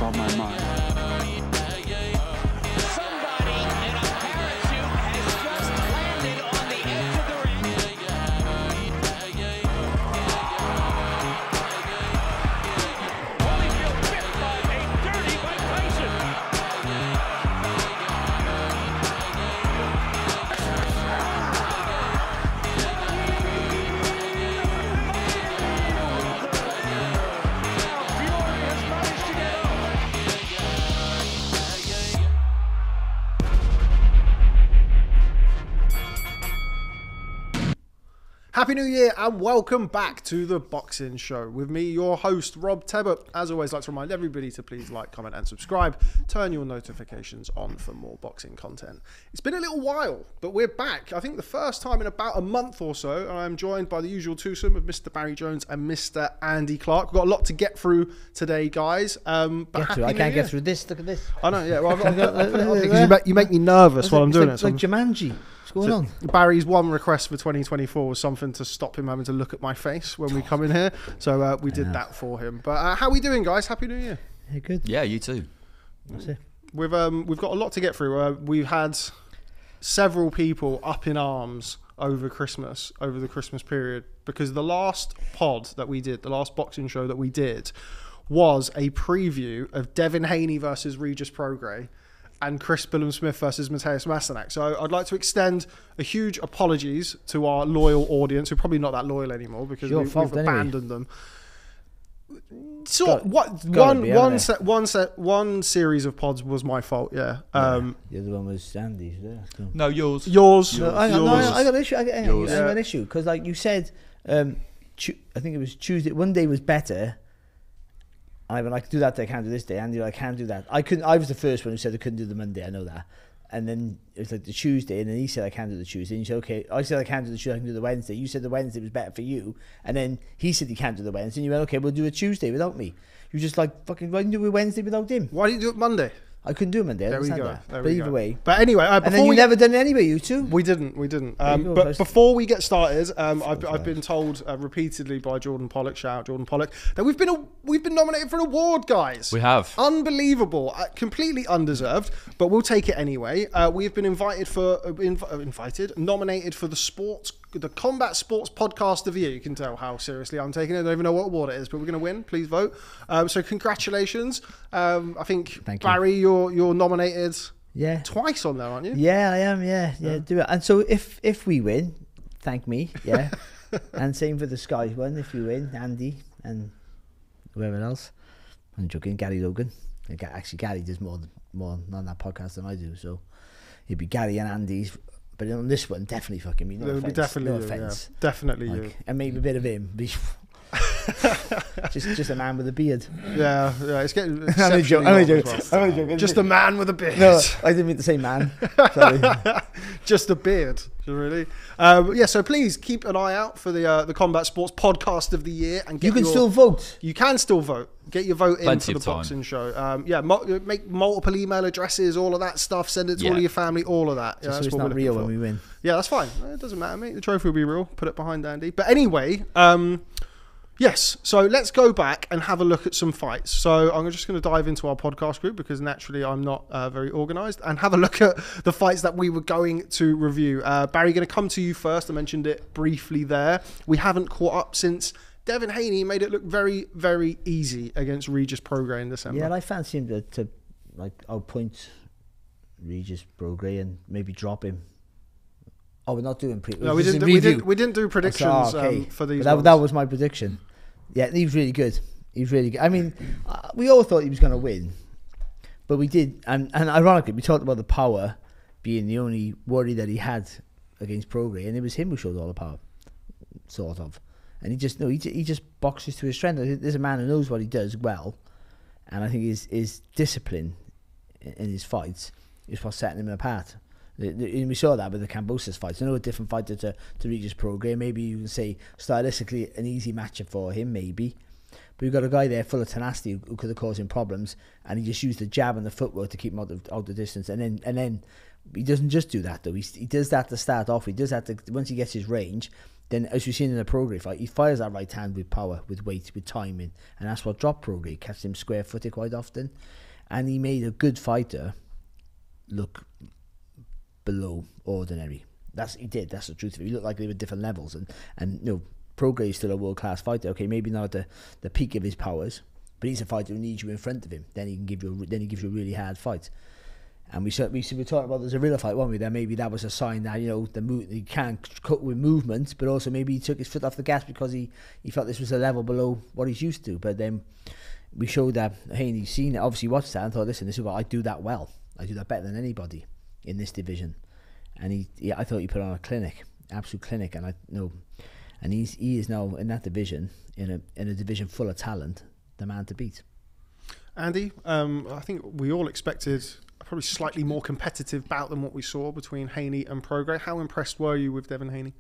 on my mind. Somebody in a parachute has just landed on the edge of the ring. Holyfield bit by a dirty Mike Tyson. Happy New Year and welcome back to the Boxing Show with me, your host, Rob Tebbutt. As always, I'd like to remind everybody to please like, comment and subscribe. Turn your notifications on for more boxing content. It's been a little while, but we're back. I think the first time in about a month or so, and I'm joined by the usual twosome of Mr. Barry Jones and Mr. Andy Clark. We've got a lot to get through today, guys. I can't get through this. Look at this. I know, yeah. Well, you make me nervous while I'm doing it. It's like Jumanji. What's going on? Barry's one request for 2024 was something to stop him having to look at my face when we come in here. So we did that for him. But how are we doing, guys? Happy New Year. Yeah, good. Yeah, you too. That's it. We've got a lot to get through. We've had several people up in arms over the Christmas period, because the last pod that we did, the last boxing show that we did, was a preview of Devin Haney versus Regis Prograis and Chris Billam-Smith versus Masternak. So I'd like to extend a huge apologies to our loyal audience, who are probably not that loyal anymore because we've abandoned them. So one series of pods was my fault. Yeah. The other one was Andy's. Yeah, cool. No, yours. I got an issue. I got an issue because, like you said, I think it was Tuesday. One day was better. I went, I can do that day, I can't do this day. Andy, I can't do that. I was the first one who said I couldn't do the Monday. I know that. And then it was like the Tuesday, and then he said I can't do the Tuesday. And you said, okay. I said I can't do the Tuesday, I can do the Wednesday. You said the Wednesday was better for you. And then he said he can't do the Wednesday. And you went, okay, we'll do a Tuesday without me. You just like, fucking, why didn't you do a Wednesday without him? Why didn't you do it Monday? I couldn't do it Monday. There we go. But either way. But anyway, and then you never done it anyway, you two? We didn't. But before we get started, I've been told repeatedly by Jordan Pollock, shout out Jordan Pollock, that we've been nominated for an award, guys. We have. Unbelievable, completely undeserved, but we'll take it anyway. We've been nominated for the Combat Sports Podcast of the Year. You can tell how seriously I'm taking it. I don't even know what award it is, but we're going to win. Please vote. So congratulations. I think, Barry, you're nominated twice on there, aren't you? Yeah, I am. Yeah, do it. And so if we win, thank me. Yeah. And same for the Sky one. If you win, Andy and whoever else. I'm joking. Gary Logan. Actually, Gary does more on that podcast than I do. So it'd be Gary and Andy's. But on this one, definitely fucking me. No offense. No offense. Yeah, definitely you. And maybe a bit of him. just a man with a beard. Yeah. It's getting. I'm only joking. Just a man with a beard. No, I didn't mean to say man. Sorry. Just a beard. Really. So please keep an eye out for the Combat Sports Podcast of the Year, and you can still vote. You can still vote. Get your vote in for the boxing show. Make multiple email addresses, all of that stuff. Send it to all of your family, all of that. So it's not real when we win. Yeah, that's fine. It doesn't matter, mate. The trophy will be real. Put it behind Andy. But anyway, yes. So let's go back and have a look at some fights. So I'm just going to dive into our podcast group, because naturally I'm not very organised, and have a look at the fights that we were going to review. Barry, going to come to you first. I mentioned it briefly there. We haven't caught up since Devin Haney made it look very, very easy against Regis Prograis in December. Yeah, I fancy him to outpoint Regis Prograis and maybe drop him. Oh, we're not doing we didn't do predictions for these. That was my prediction. Yeah, he was really good. I mean, we all thought he was going to win, but we did. And ironically, we talked about the power being the only worry that he had against Prograis, and it was him who showed all the power, sort of. And he just boxes to his strength. There's a man who knows what he does well, and I think his discipline in his fights is what's setting him apart. We saw that with the Cambosis fights. I know a different fighter to Regis Prograis. Maybe you can say stylistically an easy matchup for him, maybe. But you've got a guy there full of tenacity who could have caused him problems, and he just used the jab and the footwork to keep him out the distance. And then he doesn't just do that though. He does that to start off. He does that once he gets his range. then as we've seen in the Prograis fight, he fires that right hand with power, with weight, with timing, and that's what dropped Prograis. Catches him square-footed quite often, and he made a good fighter look below ordinary. He did. That's the truth of it. He looked like they were different levels, and you know, Prograis is still a world-class fighter. Okay, maybe not at the peak of his powers, but he's a fighter who needs you in front of him. Then he gives you a really hard fight. And we were talking about there's a real fight, weren't we? Then maybe that was a sign that, you know, he can't cut with movement, but also maybe he took his foot off the gas because he felt this was a level below what he's used to. But then we showed that Haney's seen it, obviously watched that and thought, listen, this is what I do that well. I do that better than anybody in this division. And I thought he put on a clinic, absolute clinic. And and he is now in that division, in a division full of talent, the man to beat. Andy, I think we all expected a probably slightly more competitive bout than what we saw between Haney and Prograis. How impressed were you with Devin Haney?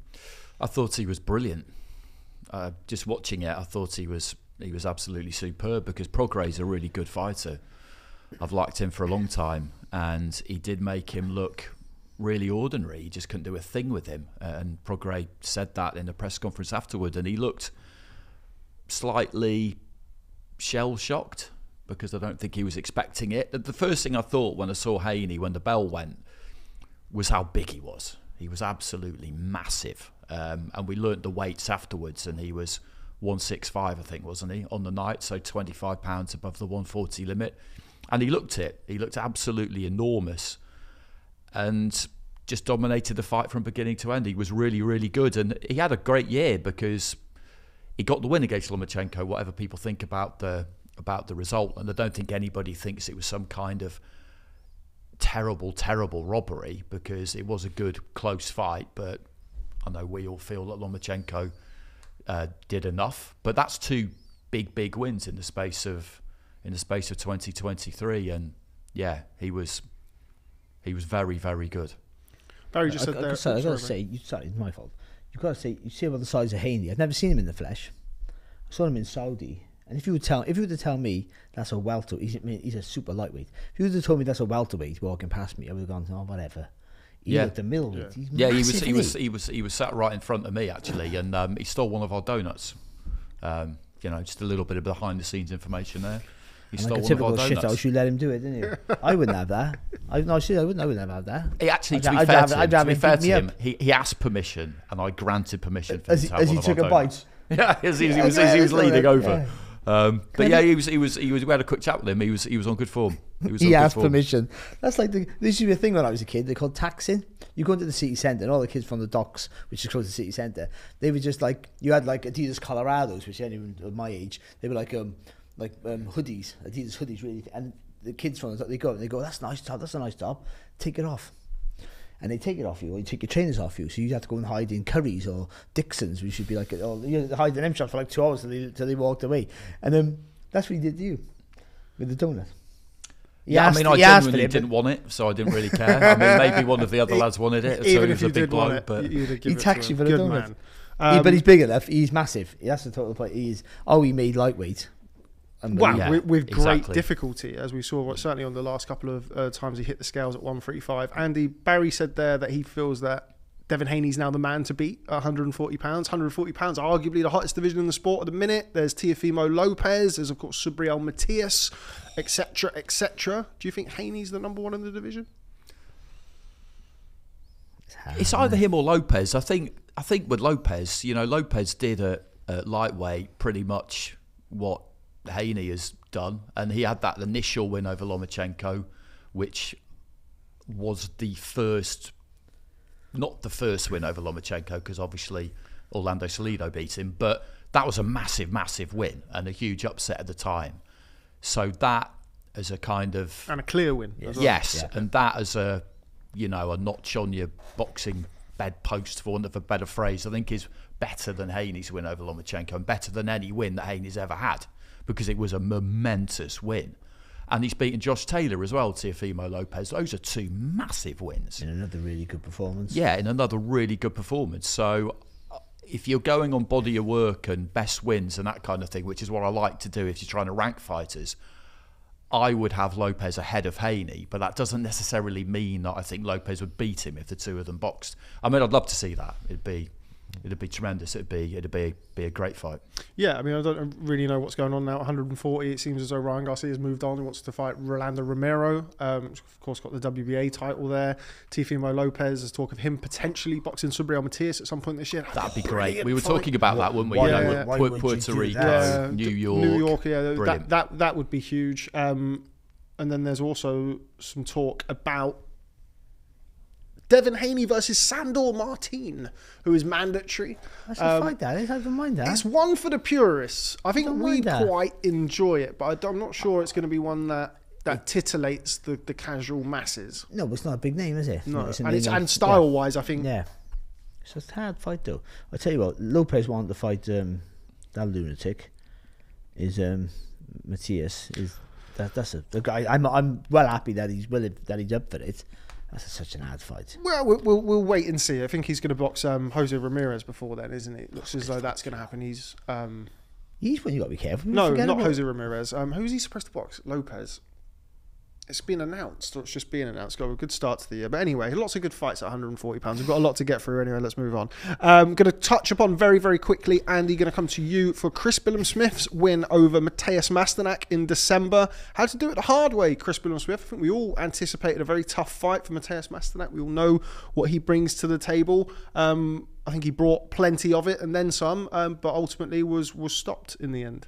I thought he was brilliant. Just watching it, I thought he was absolutely superb, because Prograis is a really good fighter. I've liked him for a long time, and he did make him look really ordinary. He just couldn't do a thing with him, and Prograis said that in the press conference afterward, and he looked slightly shell-shocked, because I don't think he was expecting it. The first thing I thought when I saw Haney, when the bell went, was how big he was. He was absolutely massive, and we learnt the weights afterwards, and he was 165, I think, wasn't he, on the night, so 25 pounds above the 140 limit, and he looked absolutely enormous, and just dominated the fight from beginning to end. He was really, really good, and he had a great year because he got the win against Lomachenko, whatever people think about the result, and I don't think anybody thinks it was some kind of terrible robbery, because it was a good, close fight. But I know we all feel that Lomachenko did enough. But that's two big wins in the space of 2023, and yeah, he was very, very good. Barry just said there. Sorry, I gotta say, sorry, it's my fault. You've got to say, you see about the size of Haney. I've never seen him in the flesh. I saw him in Saudi. And if you were to tell me that's a welterweight, he's a super lightweight. If you were to tell me that's a welterweight walking past me, I would have gone, oh, whatever. He looked a middleweight. Yeah, he was sat right in front of me actually, and he stole one of our donuts. You know, just a little bit of behind the scenes information there. He stole like a one of our typical donuts. shit, you let him do it, didn't you? I wouldn't have that. I wouldn't have that. He actually, to be fair to him, he asked permission, and I granted permission for him to have as one he of our took a donuts. bite. Yeah, as he was leaning over. But yeah, he was. We had a quick chat with him. He was on good form. He asked permission. That's like there used to be a thing when I was a kid. They called taxing. You go into the city centre, and all the kids from the docks, which is close to the city centre, they were just like, you had like Adidas Colorados, which anyone of my age, they were like hoodies, Adidas hoodies, really. And the kids from the dock, they go, that's a nice top. Take it off. And they take it off you, or you take your trainers off you, so you have to go and hide in Curry's or Dixon's, which should be like, you hide in them shops for like 2 hours till they walked away. And that's what he did to you with the donut. I genuinely didn't want it, so I didn't really care. I mean, maybe one of the other lads wanted it, so even he if was a you big did want bloke. it, But he taxed you for the donut. But he's big enough. He's massive. That's the total point. He made lightweight. Wow, Yeah, with great exactly. difficulty, as we saw certainly on the last couple of times he hit the scales at 135. Andy, Barry said there that he feels that Devin Haney's now the man to beat at 140 pounds. 140 pounds, arguably the hottest division in the sport at the minute. There's Teofimo Lopez, there's of course Subriel Matias, etc., etc. Do you think Haney's the number one in the division? it's either him or Lopez. I think with Lopez, Lopez did at lightweight pretty much what Haney has done, and he had that initial win over Lomachenko, which was not the first win over Lomachenko, because obviously Orlando Salido beat him, but that was a massive win and a huge upset at the time. So that as a kind of... And a clear win. Yes, yeah. And that as a notch on your boxing bedpost, for want of a better phrase, I think is better than Haney's win over Lomachenko, and better than any win that Haney's ever had, because it was a momentous win. And he's beaten Josh Taylor as well, Teofimo Lopez. Those are two massive wins. In another really good performance. Yeah, in another really good performance. So if you're going on body of work and best wins and that kind of thing, which is what I like to do if you're trying to rank fighters, I would have Lopez ahead of Haney, but that doesn't necessarily mean that I think Lopez would beat him if the two of them boxed. I mean, I'd love to see that. It'd be it'd be tremendous. It'd be a great fight. Yeah, I mean, I don't really know what's going on now. 140, it seems as though Ryan Garcia has moved on. He wants to fight Rolando Romero. Of course, got the WBA title there. Teofimo Lopez, there's talk of him potentially boxing Subriel Matias at some point this year. That'd be great. We were talking about that, weren't we? Why- You know, why with would Puerto you do Rico, that? New York. New York, yeah, Brilliant. that would be huge. And then there's also some talk about Devin Haney versus Sandor Martin, who is mandatory. That's a fight, that is. I don't mind that. It's one for the purists. I think don't we'd mind that. quite enjoy it, but I'm not sure it's going to be one that titillates the casual masses. No, it's not a big name, is it? No, It's a and name of- style-wise, I think. Yeah. It's a hard fight, though. I tell you what, Lopez wanted to fight that lunatic. Is Matias is that's a guy. I'm well happy that he's up for it. That's such an hard fight. Well, we'll wait and see. I think he's going to box Jose Ramirez before then, isn't it? Looks as though that's going to happen. He's when you got to be careful. no, Forget not about- Jose Ramirez. Who's he supposed to box? Lopez. It's been announced, or it's just being announced. Got a good start to the year. But anyway, lots of good fights at 140 pounds. We've got a lot to get through anyway. Let's move on. Going to touch upon very, very quickly, Andy, going to come to you for Chris Billam-Smith's win over Matthias Masternak in December. How to do it the hard way, Chris Billam-Smith. I think we all anticipated a very tough fight for Matthias Masternak. We all know what he brings to the table. I think he brought plenty of it and then some, but ultimately was stopped in the end.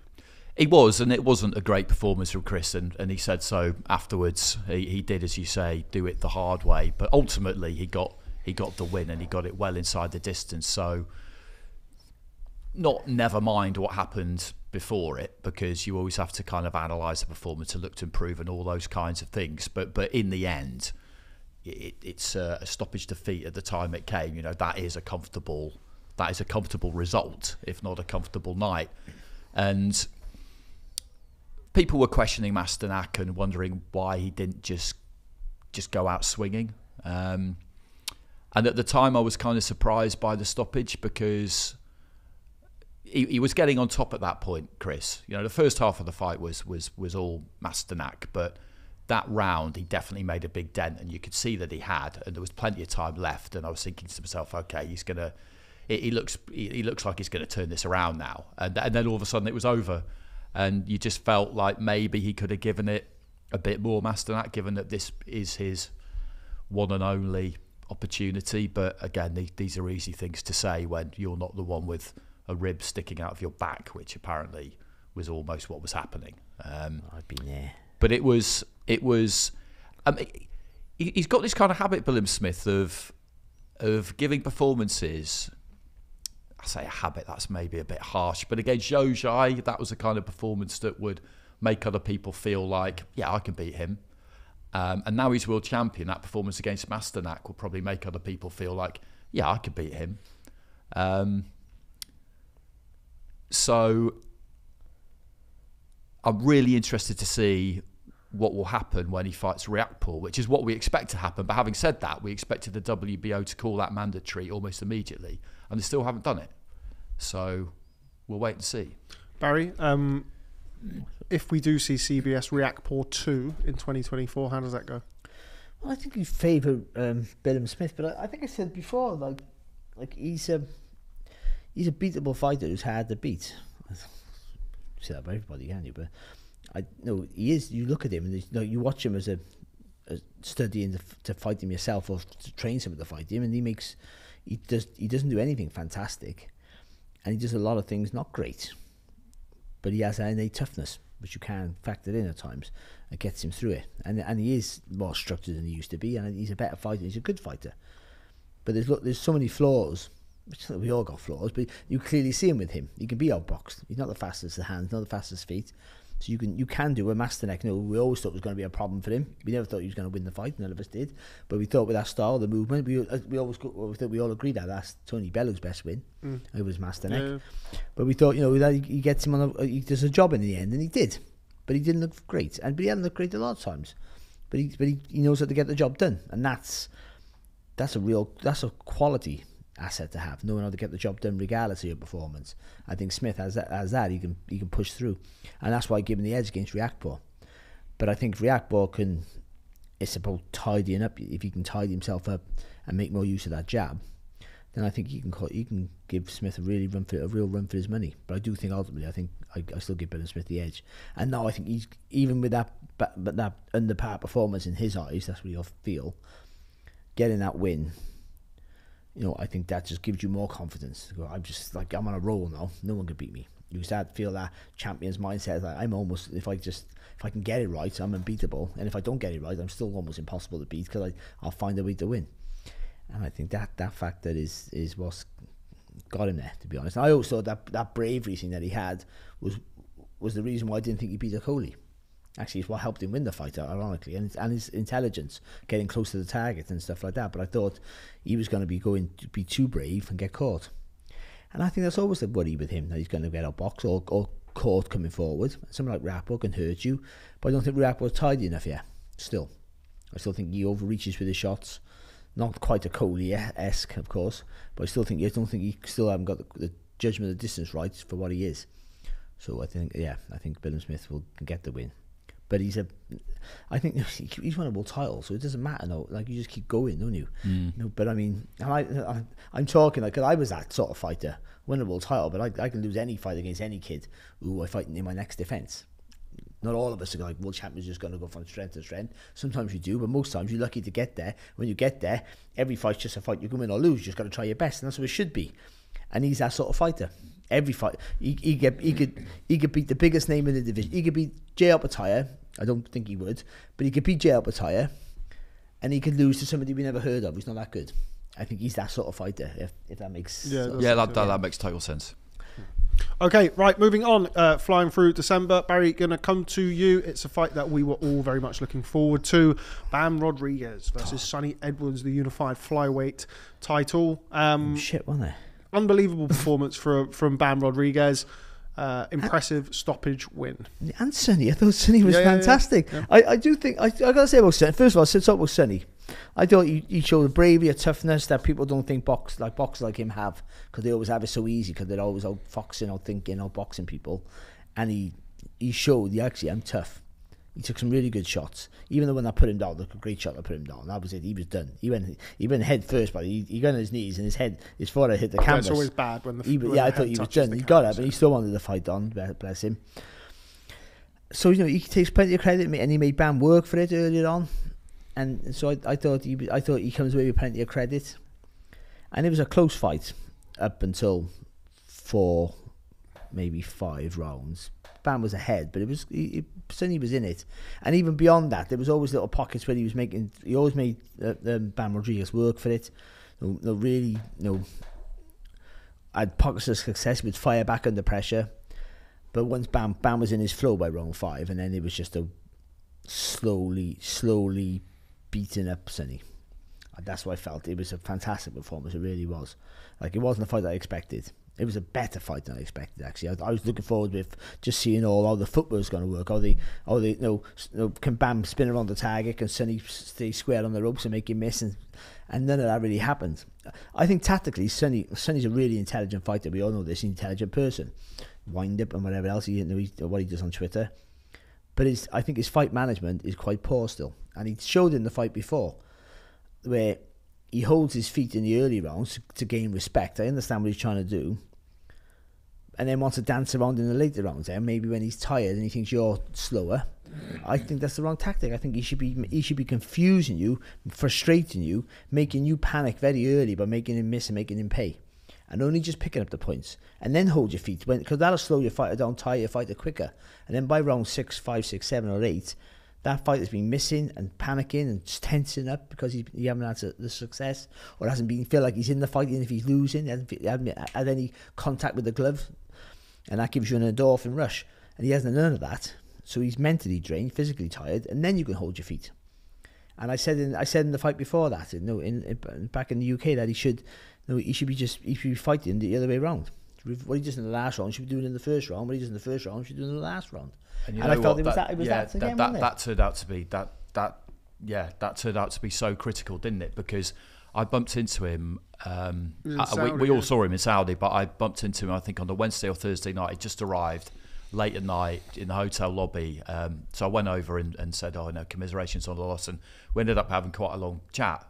He was, and it wasn't a great performance from Chris, and he said so afterwards. He did, as you say, do it the hard way, but ultimately he got the win, and he got it well inside the distance. So, never mind what happened before it, because you always have to kind of analyse the performance and look to improve and all those kinds of things. But in the end, it's a stoppage defeat at the time it came. You know, that is a comfortable result, if not a comfortable night, and people were questioning Masternak and wondering why he didn't just go out swinging. And at the time, I was kind of surprised by the stoppage, because he was getting on top at that point, Chris. You know, the first half of the fight was all Masternak, but that round he definitely made a big dent, and you could see that he had, and there was plenty of time left. And I was thinking to myself, okay, he's gonna. He looks like he's going to turn this around now, and then all of a sudden it was over. And you just felt like maybe he could have given it a bit more, Masternak, given that this is his one and only opportunity. But again, these are easy things to say when you're not the one with a rib sticking out of your back, which apparently was almost what was happening. I've been there. But it was. He's got this kind of habit, Billam-Smith, of giving performances. I say a habit, that's maybe a bit harsh, but against Zhou, that was the kind of performance that would make other people feel like, yeah, I can beat him. And now he's world champion. That performance against Masternak will probably make other people feel like, yeah, I can beat him. So I'm really interested to see what will happen when he fights Riakporhe, which is what we expect to happen. But having said that, we expected the WBO to call that mandatory almost immediately, and they still haven't done it. So we'll wait and see. Barry, if we do see CBS Riakporhe 2 in 2024, how does that go? Well, I think you favour Billam-Smith, but I think I said before, like he's a beatable fighter who's hard to beat. Say that about everybody, can you? But he is. You look at him and you watch him as a studying to fight him yourself, or to train someone to fight him, and he doesn't do anything fantastic, and he does a lot of things not great, but he has an innate toughness which you can factor in at times and gets him through it, and he is more structured than he used to be, and he's a better fighter. He's a good fighter, but there's so many flaws. Which we all got flaws, but you clearly see him with him. He can be outboxed. He's not the fastest of hands, not the fastest feet. So you can do a Masternak. We always thought it was going to be a problem for him. We never thought he was going to win the fight. None of us did. But we thought with that style, the movement, we all agreed that that's Tony Bellow's best win. It was Masternak. Yeah. But we thought, that he gets him he does a job in the end, and he did. But he didn't look great, but he hadn't looked great a lot of times. But he knows how to get the job done, and that's a quality asset to have, knowing how to get the job done regardless of your performance. I think Smith has that. He can push through, and that's why I give him the edge against Riakporhe. But I think Riakporhe it's about tidying up. If he can tidy himself up and make more use of that jab, then I think you can give Smith a real run for his money. But I do think ultimately, I still give Billam-Smith the edge. And now I think he's, even with that under-par performance in his eyes, that's what he'll feel, getting that win, I think that just gives you more confidence. I'm on a roll now. No one can beat me. You start to feel that champion's mindset. Like I'm almost, if I can get it right, I'm unbeatable. And if I don't get it right, I'm still almost impossible to beat, because I'll find a way to win. And I think that factor is what's got him there, to be honest. And I also thought that bravery thing that he had was the reason why I didn't think he beat Coley. Actually, it's what helped him win the fight, ironically, and his intelligence, getting close to the target and stuff like that. But I thought he was going to be too brave and get caught. And I think that's always the worry with him, that he's going to get outboxed or caught coming forward. Someone like Rapport can hurt you, but I don't think Rapport's tidy enough yet. Still, I still think he overreaches with his shots. Not quite a Coley-esque, of course, but I don't think he still haven't got the judgment of the distance right for what he is. So I think Billam-Smith will get the win. But I think he's won a world title, so it doesn't matter. No, like, you just keep going, don't you? But I mean, I'm talking like, 'cause I was that sort of fighter, win a world title, but I can lose any fight against any kid who I fight in my next defence. Not all of us are like world champions, just going to go from strength to strength. Sometimes you do, but most times you're lucky to get there. When you get there, every fight's just a fight. You can win or lose. You just got to try your best, and that's what it should be. And he's that sort of fighter. Every fight, he could beat the biggest name in the division. He could beat Jay Opataya. I don't think he would, but he could beat Jay Opataya, and he could lose to somebody we never heard of. He's not that good. I think he's that sort of fighter. If that makes that makes total sense. Okay, right, moving on, flying through December. Barry, going to come to you. It's a fight that we were all very much looking forward to. Bam Rodriguez versus Sonny Edwards, the unified flyweight title. Shit, wasn't it? Unbelievable performance from Bam Rodriguez. Impressive stoppage win. And Sonny, I thought Sonny was fantastic. Yeah. I do think, I got to say about Sonny, first of all, since I was Sonny, I thought he showed a bravery, a toughness that people don't think boxers like him have, because they always have it so easy, because they're always out foxing, out thinking, out boxing people. And he showed, I'm tough. He took some really good shots. Even though when I put him down, a great shot I put him down. That was it. He was done. He went head first, but he got on his knees and his forehead hit the canvas. It's always bad when I thought he was done. He got up, but he still wanted the fight on. Bless him. So he takes plenty of credit, and he made Bam work for it earlier on. And so I thought he comes away with plenty of credit. And it was a close fight up until 4, maybe 5 rounds. Bam was ahead, but Sonny was in it, and even beyond that, there was always little pockets where he always made Bam Rodriguez work for it. Had pockets of success with fire back under pressure, but once Bam was in his flow by round 5, and then it was just a slowly beating up Sonny. That's what I felt. It was a fantastic performance. It really was. Like, it wasn't a fight I expected. It was a better fight than I expected, actually. I was looking forward with just seeing how the footwork was going to work. Can Bam spin around the target? Can Sonny stay square on the ropes and make him miss? And none of that really happened. I think tactically, Sonny's a really intelligent fighter. We all know this, intelligent person. Wind up and whatever else what he does on Twitter. But I think his fight management is quite poor still. And he showed in the fight before, where he holds his feet in the early rounds to gain respect. I understand what he's trying to do. And then wants to dance around in the later rounds. And maybe when he's tired and he thinks you're slower, I think that's the wrong tactic. I think he should be confusing you, frustrating you, making you panic very early by making him miss and making him pay. And only just picking up the points. And then hold your feet, because that'll slow your fighter down, tire your fighter quicker. And then by round 6, 5, 6, 7 or 8, that fighter's been missing and panicking and tensing up because he hasn't had the success, or hasn't feel like he's in the fight, even if he's losing, he hasn't had any contact with the glove. And that gives you an endorphin rush. And he hasn't none of that. So he's mentally drained, physically tired, and then you can hold your feet. And I said in the fight before that, back in the UK, that he should be fighting the other way around. What he does in the last round, he should be doing in the first round. What he does in the first round, he should be doing in the last round. And I felt that turned out to be so critical, didn't it? Because I bumped into him. We all saw him in Saudi, but I bumped into him, I think, on the Wednesday or Thursday night. He just arrived late at night in the hotel lobby. So I went over and said, commiserations on the loss. And we ended up having quite a long chat,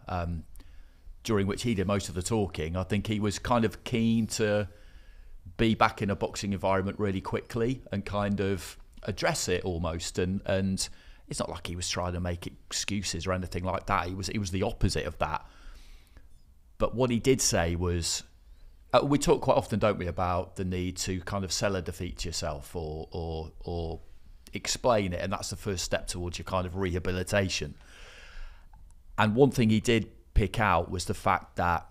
during which he did most of the talking. I think he was kind of keen to be back in a boxing environment really quickly and kind of address it almost. And it's not like he was trying to make excuses or anything like that. He was the opposite of that. But what he did say was, we talk quite often, don't we, about the need to kind of sell a defeat to yourself or explain it, and that's the first step towards your kind of rehabilitation. And one thing he did pick out was the fact that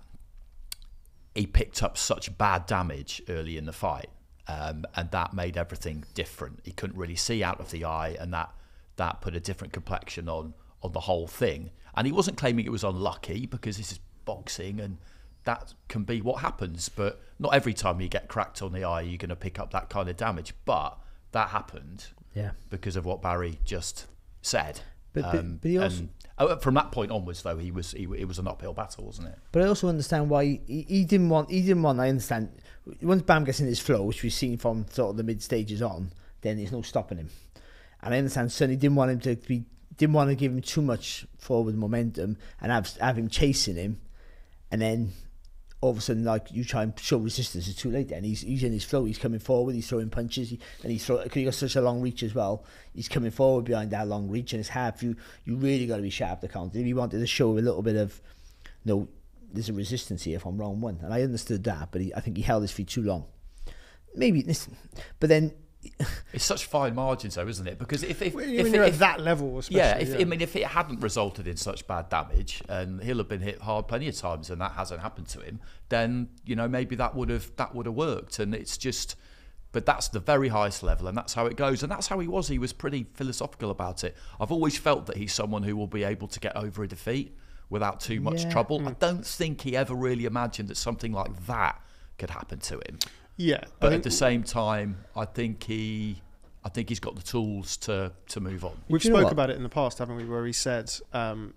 he picked up such bad damage early in the fight, and that made everything different. He couldn't really see out of the eye, and that put a different complexion on the whole thing. And he wasn't claiming it was unlucky, because this is boxing and that can be what happens, but not every time you get cracked on the eye you're going to pick up that kind of damage. But that happened because of what Barry just said. But he also, from that point onwards, though, it was an uphill battle, wasn't it? But I also understand why he didn't want. I understand once Bam gets in his flow, which we've seen from sort of the mid stages on, then there's no stopping him. And I understand Sonny didn't want to give him too much forward momentum and have him chasing him, and then all of a sudden, like, you try and show resistance, it's too late. Then he's in his flow, he's coming forward, he's throwing punches, because he got such a long reach as well. He's coming forward behind that long reach, and it's hard for you. You really got to be sharp to counter. If you wanted to show a little bit of, there's a resistance here from round one, and I understood that, but I think he held his feet too long. Maybe this, but then. It's such fine margins, though, isn't it? Because if you're at that level, especially, if it hadn't resulted in such bad damage, and he'll have been hit hard plenty of times, and that hasn't happened to him, then maybe that would have worked. And it's just, but that's the very highest level, and that's how it goes, and that's how he was. He was pretty philosophical about it. I've always felt that he's someone who will be able to get over a defeat without too much trouble. I don't think he ever really imagined that something like that could happen to him. Yeah, but at the same time, I think he's got the tools to move on. We've spoke about it in the past, haven't we? Where he said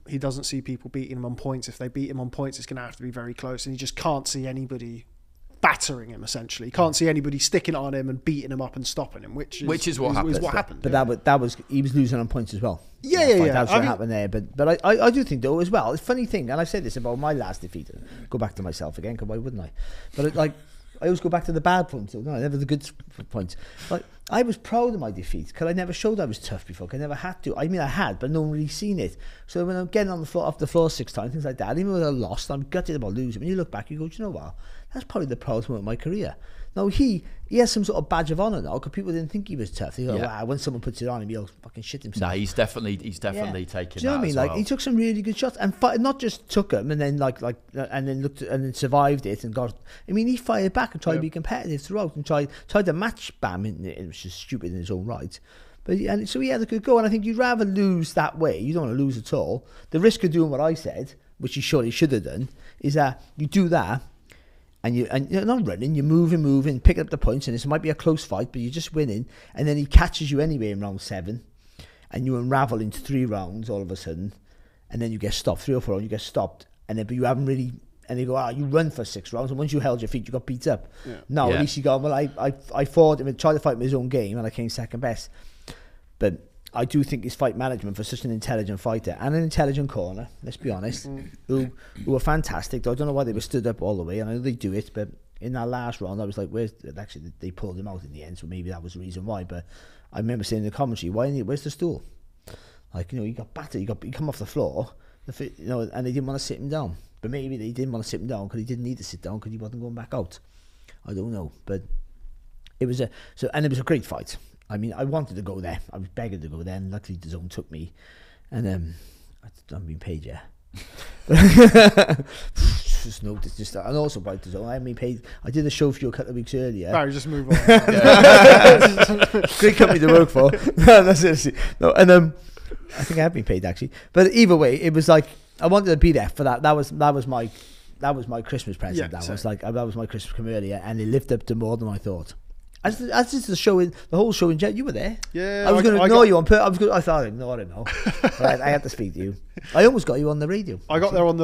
he doesn't see people beating him on points. If they beat him on points, it's going to have to be very close, and he just can't see anybody battering him. Essentially, he can't see anybody sticking it on him and beating him up and stopping him, which is what happened. But that was he was losing on points as well. Yeah. That's what happened there. But I do think though as well. It's a funny thing, and I've said this about my last defeat. Go back to myself again, because why wouldn't I? But I always go back to the bad points. No, never the good points. Like, I was proud of my defeat because I never showed I was tough before. I never had to. I mean, I had, but no one really seen it. So when I'm getting on the floor, off the floor 6 times, things like that, even when I lost, I'm gutted about losing. When you look back, you go, do you know what? That's probably the proudest moment of my career. Now, he has some sort of badge of honour now because people didn't think he was tough. They go, wow, when someone puts it on him, he'll fucking shit himself. No, he's definitely taking. Do you know what I mean? Like, he took some really good shots and not just took them and then and then looked and then survived it and got. I mean, he fired back and tried to be competitive throughout and tried to match Bam. It was just stupid in his own right. But so he had a good go, and I think you'd rather lose that way. You don't want to lose at all. The risk of doing what I said, which he surely should have done, is that you do that. And you're not running, you're moving, picking up the points, and this might be a close fight, but you're just winning. And then he catches you anyway in round 7, and you unravel into 3 rounds all of a sudden, and then you get stopped, 3 or 4 rounds, you get stopped, but you haven't really. And they go, you run for 6 rounds, and once you held your feet, you got beat up. Yeah. No, at least you go, well, I fought him and tried to fight him his own game, and I came second best. But I do think his fight management for such an intelligent fighter and an intelligent corner, let's be honest, who were fantastic. I don't know why they were stood up all the way, and I know they do it, but in that last round, I was like, actually, they pulled him out in the end, so maybe that was the reason why. But I remember saying in the commentary, where's the stool? Like, he got battered, he come off the floor, and they didn't want to sit him down. But maybe they didn't want to sit him down because he didn't need to sit down because he wasn't going back out. I don't know, but it was a great fight. I mean, I wanted to go there. I was begging to go there, and luckily the zone took me. And I haven't been paid yet. Just noticed, and also by the zone, I haven't been paid. I did a show for you a couple of weeks earlier. Barry, just move on. Great company to work for. No, seriously. No, and I think I have been paid actually. But either way, it was like I wanted to be there for that. That was my Christmas present. Yeah, that was my Christmas come earlier, and it lived up to more than I thought. As is the show the whole show in general. You were there. Yeah, I was going to ignore you on purpose. I thought I'd ignore him now. But I had to speak to you. I almost got you on the radio. I got there on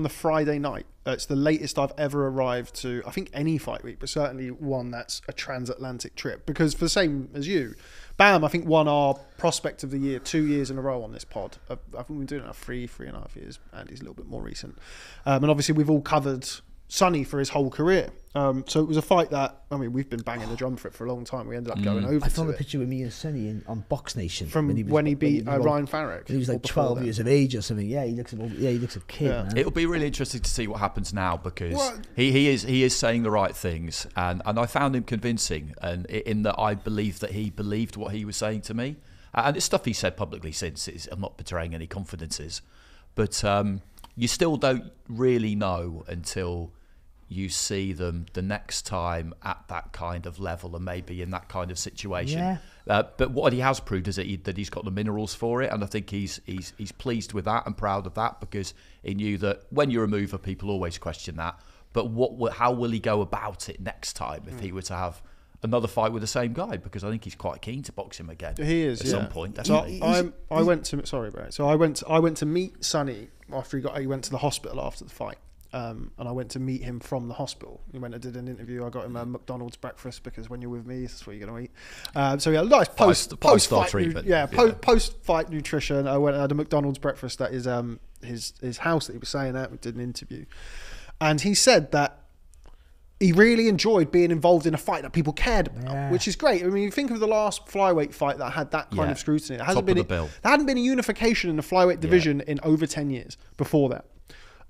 the Friday night. It's the latest I've ever arrived to. I think any fight week, but certainly one that's a transatlantic trip. Because for the same as you, Bam, I think, won our Prospect of the Year 2 years in a row on this pod. I think we've been doing it now 3.5 years. Andy's a little bit more recent. And obviously we've all covered Sonny for his whole career. So it was a fight that, I mean, we've been banging the drum for it for a long time. We ended up going over I found to a it. picture with me and Sonny on Box Nation From when he beat Ryan Farrick. He was like 12 years of age or something. Yeah, he looks a kid, man. It'll be really interesting to see what happens now, because he is saying the right things, and I found him convincing, and in that I believe that he believed what he was saying to me, and it's stuff he said publicly since. I'm not betraying any confidences, but you still don't really know until you see them the next time at that kind of level and maybe in that kind of situation. Yeah. But what he has proved is that he's got the minerals for it, and I think he's pleased with that and proud of that, because he knew that when you're a mover, people always question that. But how will he go about it next time if he were to have another fight with the same guy? Because I think he's quite keen to box him again. He is at some point. So Definitely. I went to meet Sonny after he went to the hospital after the fight. And I went to meet him from the hospital. He went and did an interview. I got him a McDonald's breakfast, because when you're with me, that's what you're going to eat. So yeah, nice post-fight treatment. Post-fight nutrition. I went and had a McDonald's breakfast at his house that he was staying at. We did an interview, and he said that he really enjoyed being involved in a fight that people cared about, which is great. I mean, you think of the last flyweight fight that had that kind of scrutiny. There hadn't been a unification in the flyweight division in over 10 years before that.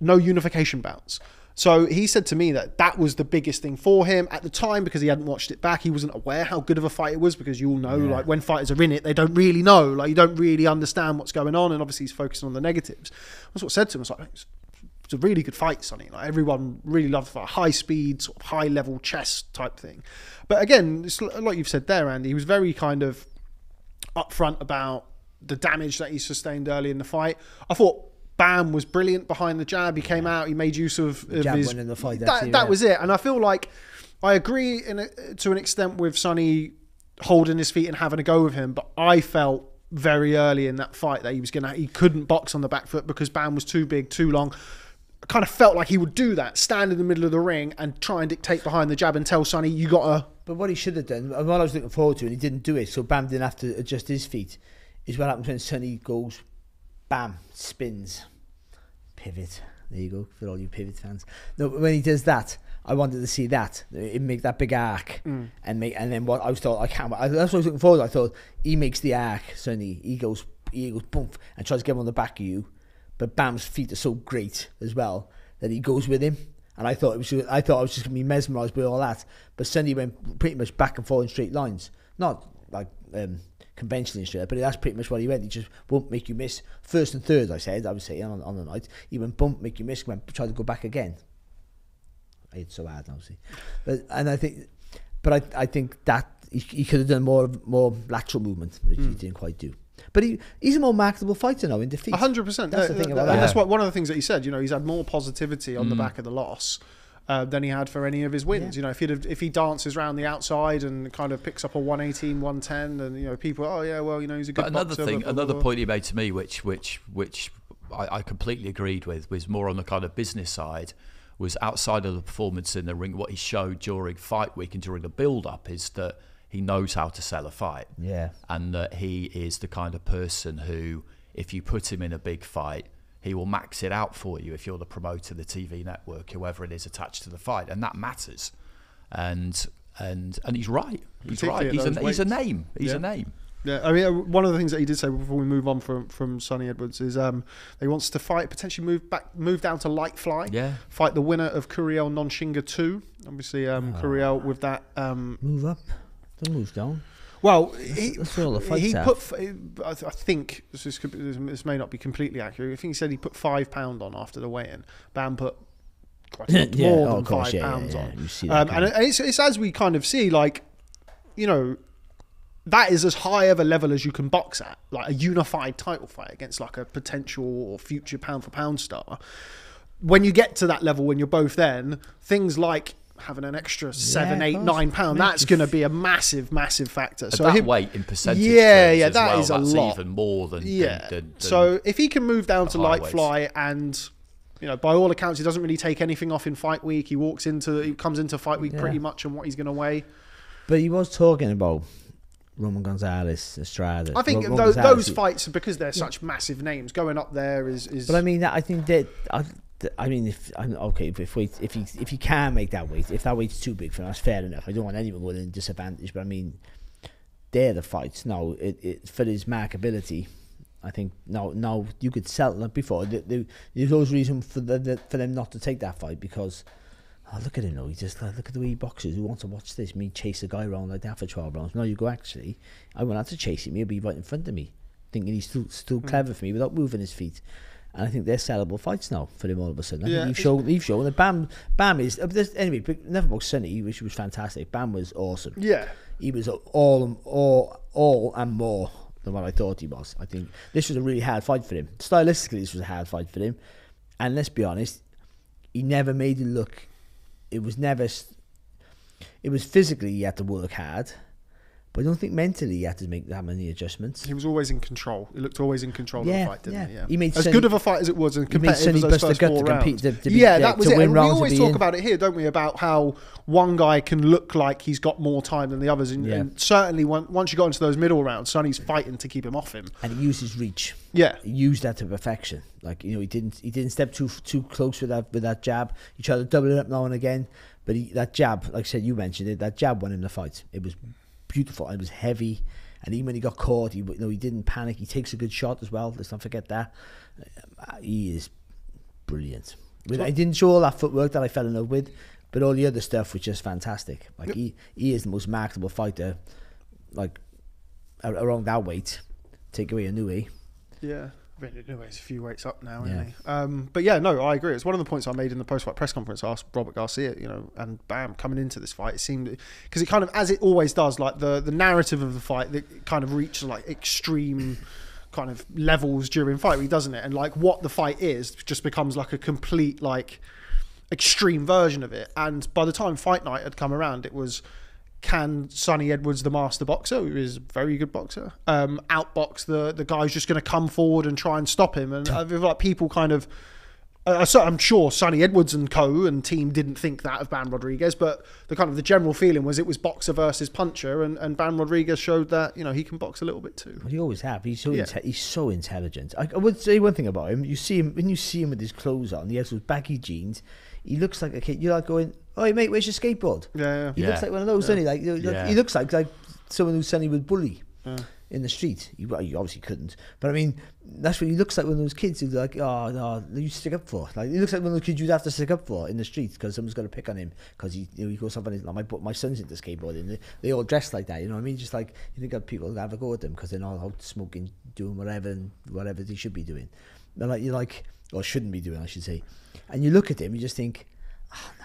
No unification bouts. So he said to me that was the biggest thing for him at the time, because he hadn't watched it back. He wasn't aware how good of a fight it was, because you all know, like, when fighters are in it, they don't really know. Like, you don't really understand what's going on, and obviously he's focusing on the negatives. That's what I said to him. I was like, it's a really good fight, Sonny. Like, everyone really loved the fight. High speed, sort of high level chess type thing. But again, it's like you've said there, Andy, he was very kind of upfront about the damage that he sustained early in the fight. I thought Bam was brilliant behind the jab. He came out, he made use of jab his... winning the fight. That was it. And I feel like I agree to an extent with Sonny holding his feet and having a go with him, but I felt very early in that fight that he couldn't box on the back foot because Bam was too big, too long. I kind of felt like he would do that, stand in the middle of the ring and try and dictate behind the jab and tell Sonny, you got to... But what he should have done, and what I was looking forward to, and he didn't do it, so Bam didn't have to adjust his feet, is what happens when Sonny goes, bam, spins, pivot. There you go, for all you pivot fans. No, when he does that, I wanted to see that. It make that big arc, and then what I was thought, that's what I was looking forward to. I thought he makes the arc, Sonny. He goes boom, and tries to get him on the back of you. But Bam's feet are so great as well that he goes with him. And I thought I was just going to be mesmerised by all that. But Sonny went pretty much back and forth in straight lines, not like conventionally straight, but that's pretty much what he went. He just won't make you miss. First and third, I would say on the night, he went bump, make you miss, went try to go back again. It's so hard, obviously, I think that he could have done more lateral movement, which he didn't quite do. But he's a more marketable fighter now in defeat. 100%. That's the thing about that. That's one of the things that he said. He's had more positivity on the back of the loss than he had for any of his wins. Yeah. If he dances around the outside and kind of picks up a 118, 110, and people, he's a good. But another boxer, thing, blah, blah, another blah. point he made to me, which I completely agreed with, was more on the kind of business side. Was outside of the performance in the ring, what he showed during fight week and during the build-up is that he knows how to sell a fight. Yeah. And that he is the kind of person who, if you put him in a big fight, he will max it out for you if you're the promoter, the TV network, whoever it is attached to the fight. And that matters. And he's right. He's right. He's a name. He's a name. Yeah, I mean, one of the things that he did say before we move on from Sonny Edwards is he wants to fight, potentially move down to light fly. Yeah. Fight the winner of Kuriel Nonshinga 2. Obviously, Kuriel with that. Move up. Don't move down. Well, that's all the fights I think this may not be completely accurate. I think he said he put £5 on after the weigh-in. Bam put quite a lot more than £5 on. You see that and it's as we kind of see, that is as high of a level as you can box at, like a unified title fight against like a potential or future pound for pound star. When you get to that level, when you're both then, things like having an extra £7, £8, £9, that's going to be a massive factor. So that weight in percentage that well, is a lot. Even more than than so if he can move down to light fly and by all accounts he doesn't really take anything off in fight week. He comes into fight week pretty much on what he's going to weigh. But he was talking about Roman Gonzalez, Estrada. I think those fights, because they're such massive names, going up there is. But I mean, I think that. I mean, if he can make that weight, if that weight's too big for him, that's fair enough. I don't want anyone going in disadvantage, but I mean, they're the fights. No, it for his markability. I think no, you could sell like before. There's always reason for them not to take that fight because. Oh, look at him now. He just look at the way he boxes. Who wants to watch this? Me chase a guy around like that for 12 rounds. No, you go, actually, I won't have to chase him. He'll be right in front of me, thinking he's still clever for me without moving his feet. And I think they're sellable fights now for him all of a sudden. I think you've shown that Bam is anyway. Never about Sonny, which was fantastic. Bam was awesome. Yeah, he was all and more than what I thought he was. I think this was a really hard fight for him. Stylistically, this was a hard fight for him. And let's be honest, he never made it look. It was physically he had to work hard, but I don't think mentally he had to make that many adjustments. He was always in control. He looked always in control of the fight, didn't he? Yeah. He made as good of a fight as it was and competitive as those first 4 rounds. That was it. And we always talk about it here, don't we, about how one guy can look like he's got more time than the others. And certainly once you got into those middle rounds, Sonny's fighting to keep him off him. And he used his reach. Yeah. He used that to perfection. Like, he didn't step too close with that jab. He tried to double it up now and again. But that jab, like I said, you mentioned it, that jab won him the fight. It was beautiful. It was heavy. And even when he got caught, he didn't panic. He takes a good shot as well. Let's not forget that. He is brilliant. I didn't show all that footwork that I fell in love with, but all the other stuff was just fantastic. Like he is the most marketable fighter, like around that weight. Take away a Nui. Yeah. It's a few weights up now, isn't he? But yeah, no, I agree. It's one of the points I made in the post-fight press conference. I asked Robert Garcia, and bam, coming into this fight, it seemed, because it kind of, as it always does, like the narrative of the fight, it kind of reaches like extreme kind of levels during fight, doesn't it? And like what the fight is just becomes like a complete like extreme version of it. And by the time fight night had come around, it was, can Sonny Edwards, the master boxer, who is a very good boxer, outbox the guy who's just going to come forward and try and stop him? And I feel like people kind of, I'm sure Sonny Edwards and co and team didn't think that of Bam Rodriguez, but the general feeling was it was boxer versus puncher, and Bam Rodriguez showed that he can box a little bit too. Well, he always have. He's so intelligent. I would say one thing about him. When you see him with his clothes on, he has those baggy jeans. He looks like a kid. You're like going, "Oh, mate, where's your skateboard?" Yeah. He looks like one of those, doesn't he? Like he looks like someone who Sonny would bully in the street. You obviously couldn't, but I mean, that's what he looks like. One of those kids who's like, "Oh no, you stick up for." Like he looks like one of those kids you'd have to stick up for in the street because someone's got to pick on him because he goes up on his. Like my son's into skateboarding. They all dress like that. You know what I mean? Just like you think of people who have a go at them because they're not out smoking, doing whatever they should be doing. They're like or shouldn't be doing, I should say. And you look at him, you just think, oh no.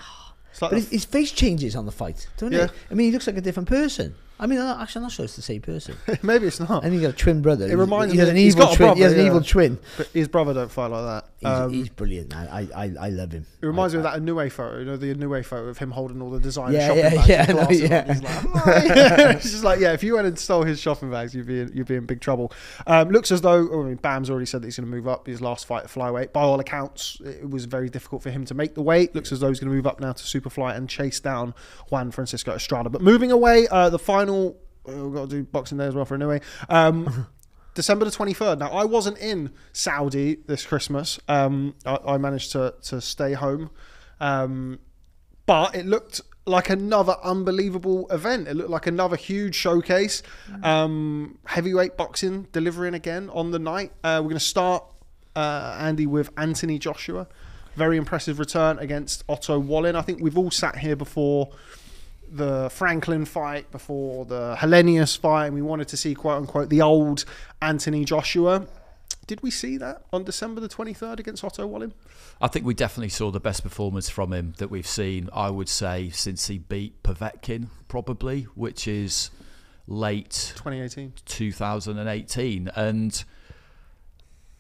But his face changes on the fight, don't it? I mean, he looks like a different person. I mean, actually, I'm not sure it's the same person. Maybe it's not. And he got a twin brother. It reminds me. He has an evil twin. But his brother don't fight like that. He's brilliant, man. I love him. It reminds me of that Inoue photo. The Inoue photo of him holding all the design shopping bags. He's like, it's just like, if you went and stole his shopping bags, you'd be in big trouble. Looks as though, Bam's already said that he's going to move up. His last fight at flyweight, by all accounts, it was very difficult for him to make the weight. Looks as though he's going to move up now to superfly and chase down Juan Francisco Estrada. But moving away, the final. We've got to do Boxing Day as well for anyway. December the 23rd. Now, I wasn't in Saudi this Christmas. I managed to stay home. But it looked like another unbelievable event. It looked like another huge showcase. Heavyweight boxing delivering again on the night. We're going to start, Andy, with Anthony Joshua. Very impressive return against Otto Wallin. I think we've all sat here before the Franklin fight, before the Hellenius fight, and we wanted to see, quote unquote, the old Anthony Joshua. Did we see that on December the 23rd against Otto Wallin? I think we definitely saw the best performance from him that we've seen, I would say, since he beat Povetkin, probably, which is late 2018. And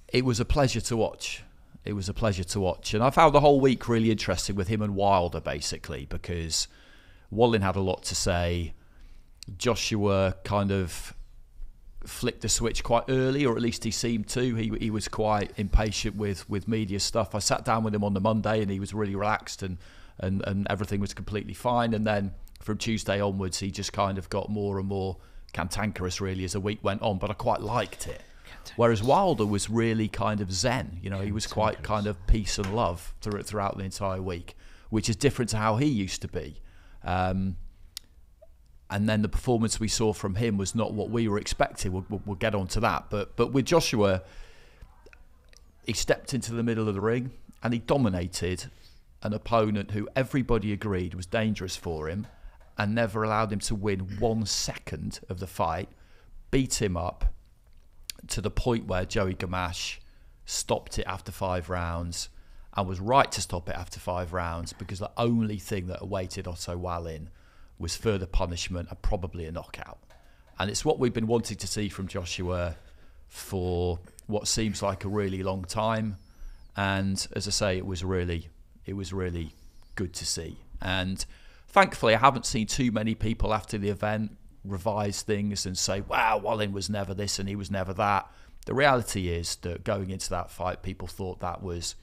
it was a pleasure to watch. And I found the whole week really interesting with him and Wilder, basically, because Wallin had a lot to say. Joshua kind of flicked the switch quite early, or at least he seemed to. He was quite impatient with media stuff. I sat down with him on the Monday and he was really relaxed and everything was completely fine. And then from Tuesday onwards, he just kind of got more and more cantankerous really as the week went on, but I quite liked it. Whereas Wilder was really kind of zen, you know, he was quite kind of peace and love throughout the entire week, which is different to how he used to be. And then the performance we saw from him was not what we were expecting. We'll get on to that. But with Joshua, he stepped into the middle of the ring and he dominated an opponent who everybody agreed was dangerous for him and never allowed him to win 1 second of the fight, beat him up to the point where Joey Gamache stopped it after 5 rounds and was right to stop it after 5 rounds, because the only thing that awaited Otto Wallin was further punishment and probably a knockout. And it's what we've been wanting to see from Joshua for what seems like a really long time. And as I say, it was really good to see. And thankfully, I haven't seen too many people after the event revise things and say, wow, Wallin was never this and he was never that. The reality is that going into that fight, people thought that was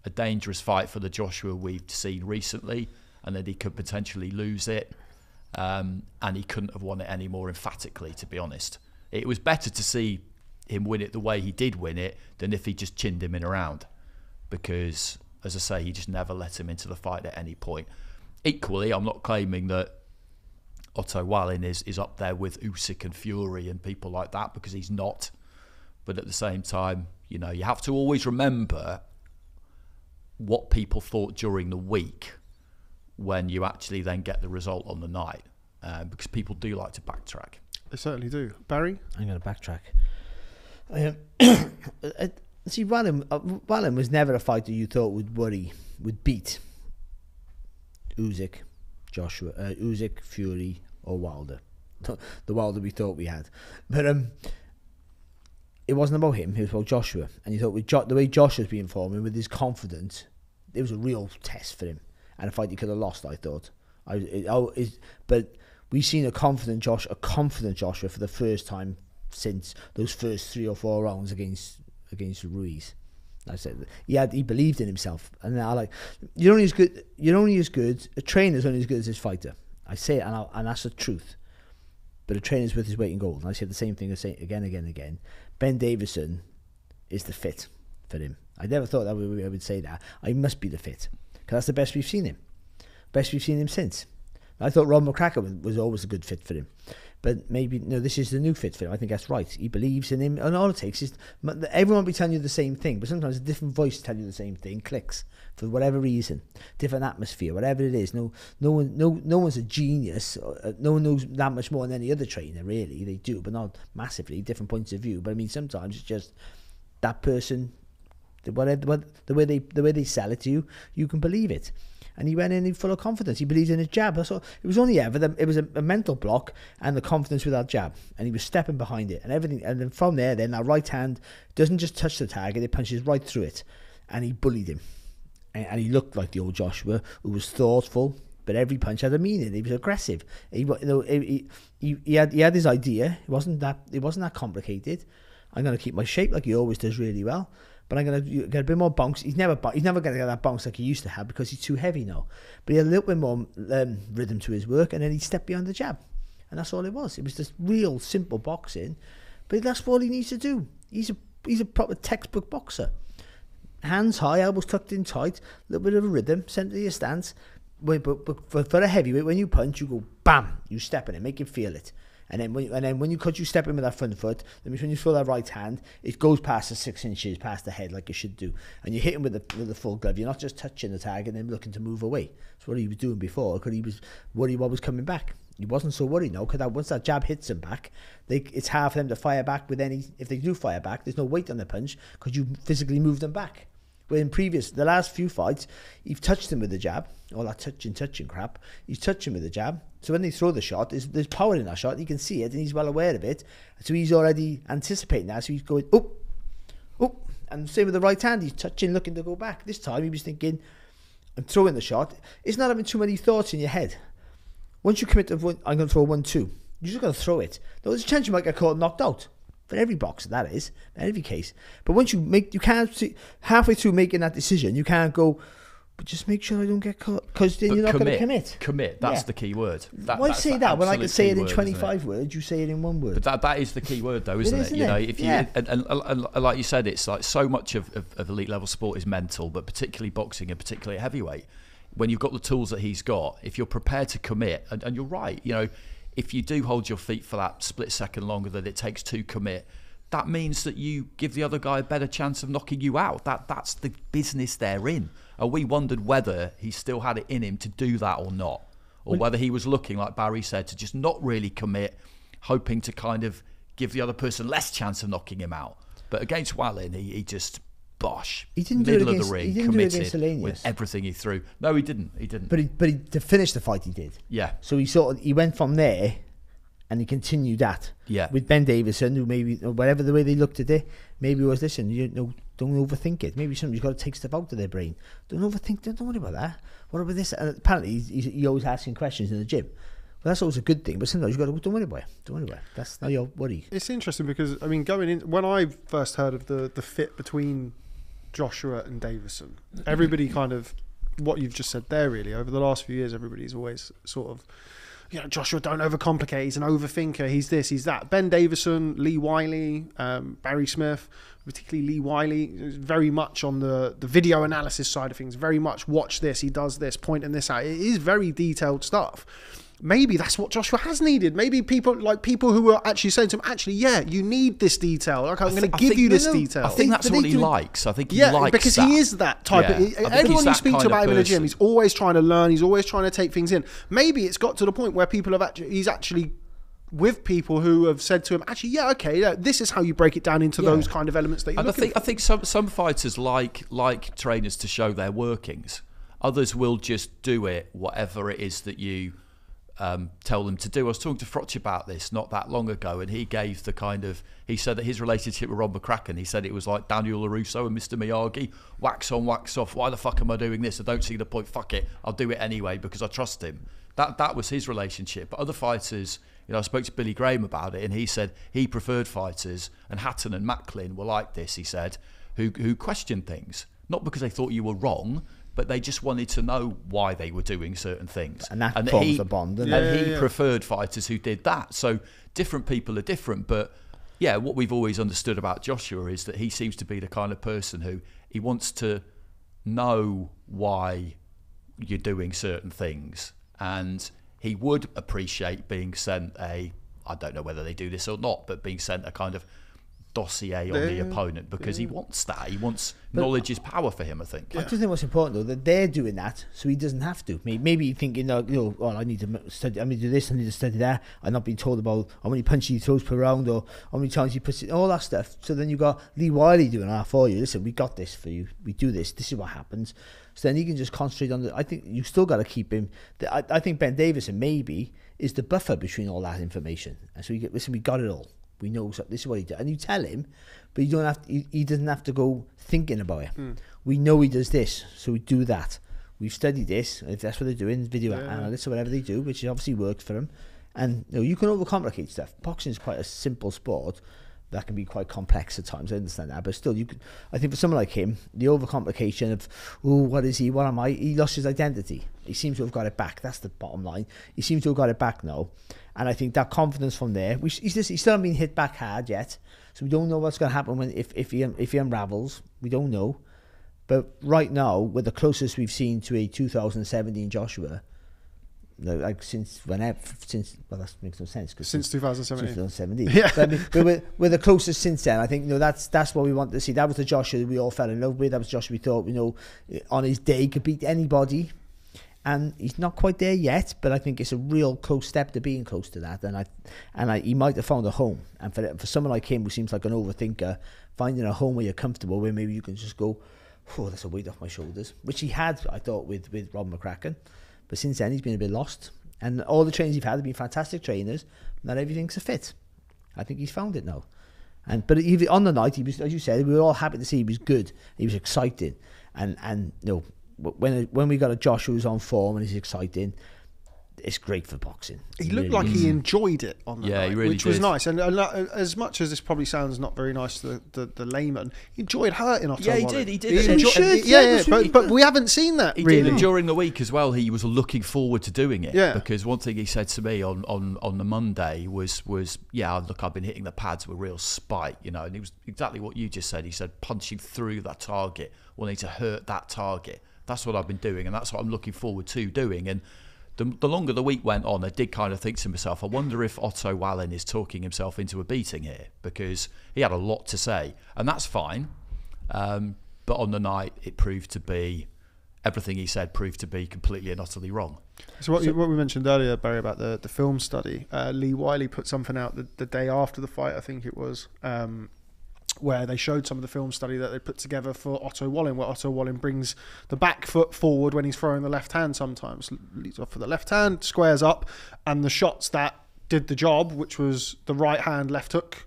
a dangerous fight for the Joshua we've seen recently, and that he could potentially lose it, and he couldn't have won it any more emphatically, to be honest. It was better to see him win it the way he did win it than if he just chinned him in a round, because, as I say, he just never let him into the fight at any point. Equally, I'm not claiming that Otto Wallin is up there with Usyk and Fury and people like that, because he's not. But at the same time, you know, you have to always remember what people thought during the week when you actually then get the result on the night, because people do like to backtrack. They certainly do. Barry? I'm going to backtrack. See, Wallin was never a fighter you thought would beat Usyk, Usyk, Fury, or Wilder. The Wilder we thought we had. But it wasn't about him, it was about Joshua. And you thought with the way Joshua's being performing, with his confidence, it was a real test for him. And a fight he could have lost, I thought. But we've seen a confident Joshua for the first time since those first 3 or 4 rounds against Ruiz. I said he believed in himself, and I like you're only as good. A trainer's only as good as his fighter. I say it, and that's the truth. But a trainer's worth his weight in gold. And I say the same thing. I say again. Ben Davison is the fit for him. I never thought that I would say that. I must be the fit, because that's the best we've seen him. Best we've seen him since. I thought Rob McCracken was always a good fit for him. But maybe, no, this is the new fit for him. I think that's right. He believes in him. And all it takes is, everyone will be telling you the same thing, but sometimes a different voice telling you the same thing clicks for whatever reason. Different atmosphere, whatever it is. No one's a genius. No one knows that much more than any other trainer, really. They do, but not massively. Different points of view. But I mean, sometimes it's just that person, the way they sell it to you, you can believe it. And he went in full of confidence. He believed in his jab. That's all. It was only ever that it was a mental block and the confidence with that jab. And he was stepping behind it and everything. And then from there, then that right hand doesn't just touch the target, it punches right through it. And he bullied him. And he looked like the old Joshua, who was thoughtful, but every punch had a meaning. He was aggressive. He had his idea. It wasn't that complicated. I'm going to keep my shape like he always does really well. But I'm going to get a bit more bounce. He's never going to get that bounce like he used to have, because he's too heavy now. But he had a little bit more rhythm to his work, and then he stepped behind the jab. And that's all it was. It was just real simple boxing. But that's all he needs to do. He's a proper textbook boxer. Hands high, elbows tucked in tight, a little bit of a rhythm, centre of your stance. But for a heavyweight, when you punch, you go bam, you step in it, make him feel it. And then when you step in with that front foot, that means when you throw that right hand, it goes past the 6 inches, past the head like it should do. And you hit him with the full glove. You're not just touching the target and then looking to move away. That's what he was doing before, because he was worried what was coming back. He wasn't so worried now, because once that jab hits him back, it's hard for them to fire back with any. If they do fire back, there's no weight on the punch, because you physically move them back. Where in the last few fights, you've touched him with the jab, all that touching crap. He's touching with the jab. So when they throw the shot, there's power in that shot. He can see it, and he's well aware of it. So he's already anticipating that. So he's going, oh. And same with the right hand. He's touching, looking to go back. This time he was thinking, I'm throwing the shot. It's not having too many thoughts in your head. Once you commit to I'm going to throw 1-2, you're just going to throw it. There's a chance you might get caught knocked out. For every boxer, that is, in every case. But once you can't see, halfway through making that decision, you can't go, but just make sure I don't get caught, because then you're not going to commit. Commit. That's the key word. Why that's say the that when I can say it in word, 25 words? You say it in one word. But that is the key word, though, isn't it? You know, if you and like you said, it's like so much of elite level sport is mental, but particularly boxing and particularly at heavyweight. When you've got the tools that he's got, if you're prepared to commit, and you're right, you know, if you do hold your feet for that split second longer than it takes to commit, that means that you give the other guy a better chance of knocking you out. That's the business they're in. And we wondered whether he still had it in him to do that or not, or whether he was looking, like Barry said, to just not really commit, hoping to kind of give the other person less chance of knocking him out. But against Wallin, he just, bosh, he didn't middle do it against, of the ring, he didn't committed do it against with everything he threw. No, he didn't. But he to finish the fight, he did. Yeah. So he went from there, and he continued that. Yeah. With Ben Davison, who maybe, or whatever the way they looked at it, maybe it was, listen, you know, don't overthink it. Maybe somebody's got to take stuff out of their brain. Don't overthink. Don't worry about that. What about this? And apparently, he's always asking questions in the gym. Well, that's always a good thing. But sometimes you've got to, don't worry about it. Don't worry about it. That's not your worry. It's interesting because, I mean, going in, when I first heard of the fit between Joshua and Davison, everybody kind of, what you've just said there, really, over the last few years, everybody's always sort of, you know, Joshua, don't overcomplicate. He's an overthinker. He's this, he's that. Ben Davison, Lee Wiley, Barry Smith, particularly Lee Wiley, very much on the video analysis side of things. Very much watch this. He does this, pointing this out. It is very detailed stuff. Maybe that's what Joshua has needed. Maybe people who are actually saying to him, actually, yeah, you need this detail. Like, I'm going to give you this detail. I think that's what he likes. I think he likes because that. he is that type of. Everyone you speak to about him in the gym, he's always trying to learn. He's always trying to take things in. Maybe it's got to the point where people have he's actually with people who have said to him, actually, yeah, okay, yeah, this is how you break it down into those kind of elements that you're looking for. I think some fighters like trainers to show their workings. Others will just do it, whatever it is that you tell them to do. I was talking to Frotch about this not that long ago, and he gave the kind of, he said that his relationship with Rob McCracken, he said it was like Daniel LaRusso and Mr. Miyagi, wax on, wax off. Why the fuck am I doing this? I don't see the point. Fuck it, I'll do it anyway because I trust him. That was his relationship. But other fighters, you know, I spoke to Billy Graham about it, and he said he preferred fighters, and Hatton and Macklin were like this, he said, who questioned things, not because they thought you were wrong, but they just wanted to know why they were doing certain things. And that forms a bond. And he preferred fighters who did that. So different people are different. But yeah, what we've always understood about Joshua is that he seems to be the kind of person who he wants to know why you're doing certain things. And he would appreciate being sent I don't know whether they do this or not, but being sent a kind of dossier on the opponent, because he wants that. He wants knowledge is power for him, I think. I just think what's important, though, that they're doing that so he doesn't have to. Maybe thinking, I need to study, I need to do this, I need to study that. I'm not being told about how many punches he throws per round or how many times he puts it, all that stuff. So then you've got Lee Wiley doing that for you. Listen, we got this for you. We do this. This is what happens. So then he can just concentrate on I think you still got to keep him. I think Ben Davison maybe is the buffer between all that information. And so you get, listen, we got it all. We know this is what he does, and you tell him, but you don't have to, he doesn't have to go thinking about it. We know he does this, so we do that. We've studied this. If that's what they're doing, video analysts or whatever they do, which obviously works for them. And you can overcomplicate stuff. Boxing is quite a simple sport that can be quite complex at times. I understand that, but still, I think for someone like him, the overcomplication of, what is he? What am I? He lost his identity. He seems to have got it back. That's the bottom line. He seems to have got it back now. And I think that confidence from there, he's still not been hit back hard yet, so we don't know what's going to happen if he unravels. We don't know, but right now we're the closest we've seen to a 2017 Joshua, like since well, that makes no sense because since 2017. 2017. Yeah, so, I mean, we're the closest since then. I think that's what we want to see. That was the Joshua that we all fell in love with. That was Joshua we thought on his day could beat anybody. And he's not quite there yet, but I think it's a real close step to being close to that. And he might have found a home. And for someone like him who seems like an overthinker, finding a home where you're comfortable, where maybe you can just go, that's a weight off my shoulders, which he had, I thought, with Rob McCracken. But since then, he's been a bit lost. And all the trainers he's had have been fantastic trainers. Not everything's a fit. I think he's found it now. But on the night, he was, as you said, we were all happy to see he was good. He was exciting. And when we got a Joshua who's on form and he's exciting, it's great for boxing. He looked like he enjoyed it on the night, he really which was did. nice. And as much as this probably sounds not very nice to the layman, he enjoyed hurting Otto. Yeah, he Wallin. did. He did. He He enjoyed, should. yeah. But we haven't seen that He really. did, and during the week as well, he was looking forward to doing it. Yeah. Because one thing he said to me on the Monday was, yeah, look, I've been hitting the pads with real spite, and it was exactly what you just said. He said, punching through that target, wanting to hurt that target. That's what I've been doing, and that's what I'm looking forward to doing. And the longer the week went on, I did kind of think to myself, I wonder if Otto Wallin is talking himself into a beating here, because he had a lot to say, and that's fine. But on the night, everything he said proved to be completely and utterly wrong. So what we mentioned earlier, Barry, about the film study, Lee Wiley put something out the day after the fight, I think it was, where they showed some of the film study that they put together for Otto Wallin, where Otto Wallin brings the back foot forward when he's throwing the left hand sometimes. Leads off for the left hand, squares up, and the shots that did the job, which was the right hand left hook,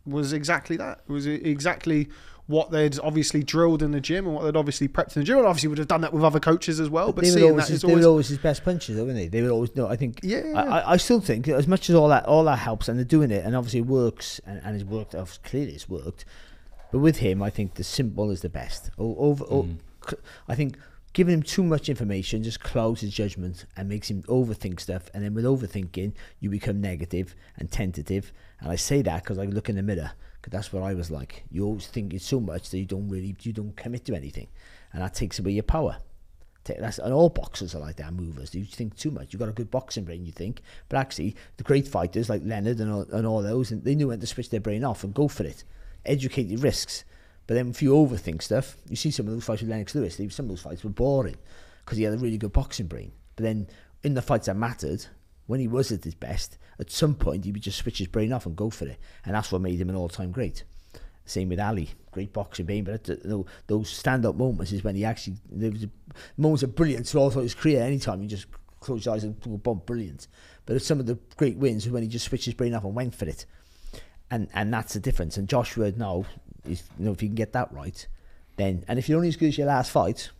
was exactly that. It was exactly what they'd obviously drilled in the gym and what they'd obviously prepped in the gym, and obviously would have done that with other coaches as well. But they seeing were that is always his best punches, though, weren't they? They were always, no, I think, I still think, as much as all that helps, and they're doing it, and obviously it works, and it's worked, clearly it's worked. But with him, I think the simple is the best. I think giving him too much information just clouds his judgment and makes him overthink stuff. And then with overthinking, you become negative and tentative. And I say that because I look in the mirror, because that's what I was like. You always think it's so much that you don't commit to anything, and that takes away your power. And all boxers are like that, movers. You think too much. You've got a good boxing brain, you think. But actually, the great fighters like Leonard and all those, and they knew when to switch their brain off and go for it. Educate your risks. But then if you overthink stuff, you see some of those fights with Lennox Lewis, some of those fights were boring because he had a really good boxing brain. But then in the fights that mattered, when he was at his best, at some point he would just switch his brain off and go for it. And that's what made him an all-time great. Same with Ali, great boxing brain, but those stand-up moments is when there was moments of brilliance all throughout his career. Anytime you just close your eyes and boom, brilliant. But some of the great wins was when he just switched his brain off and went for it. And that's the difference. And Joshua now is, if you can get that right, then, and if you're only as good as your last fight,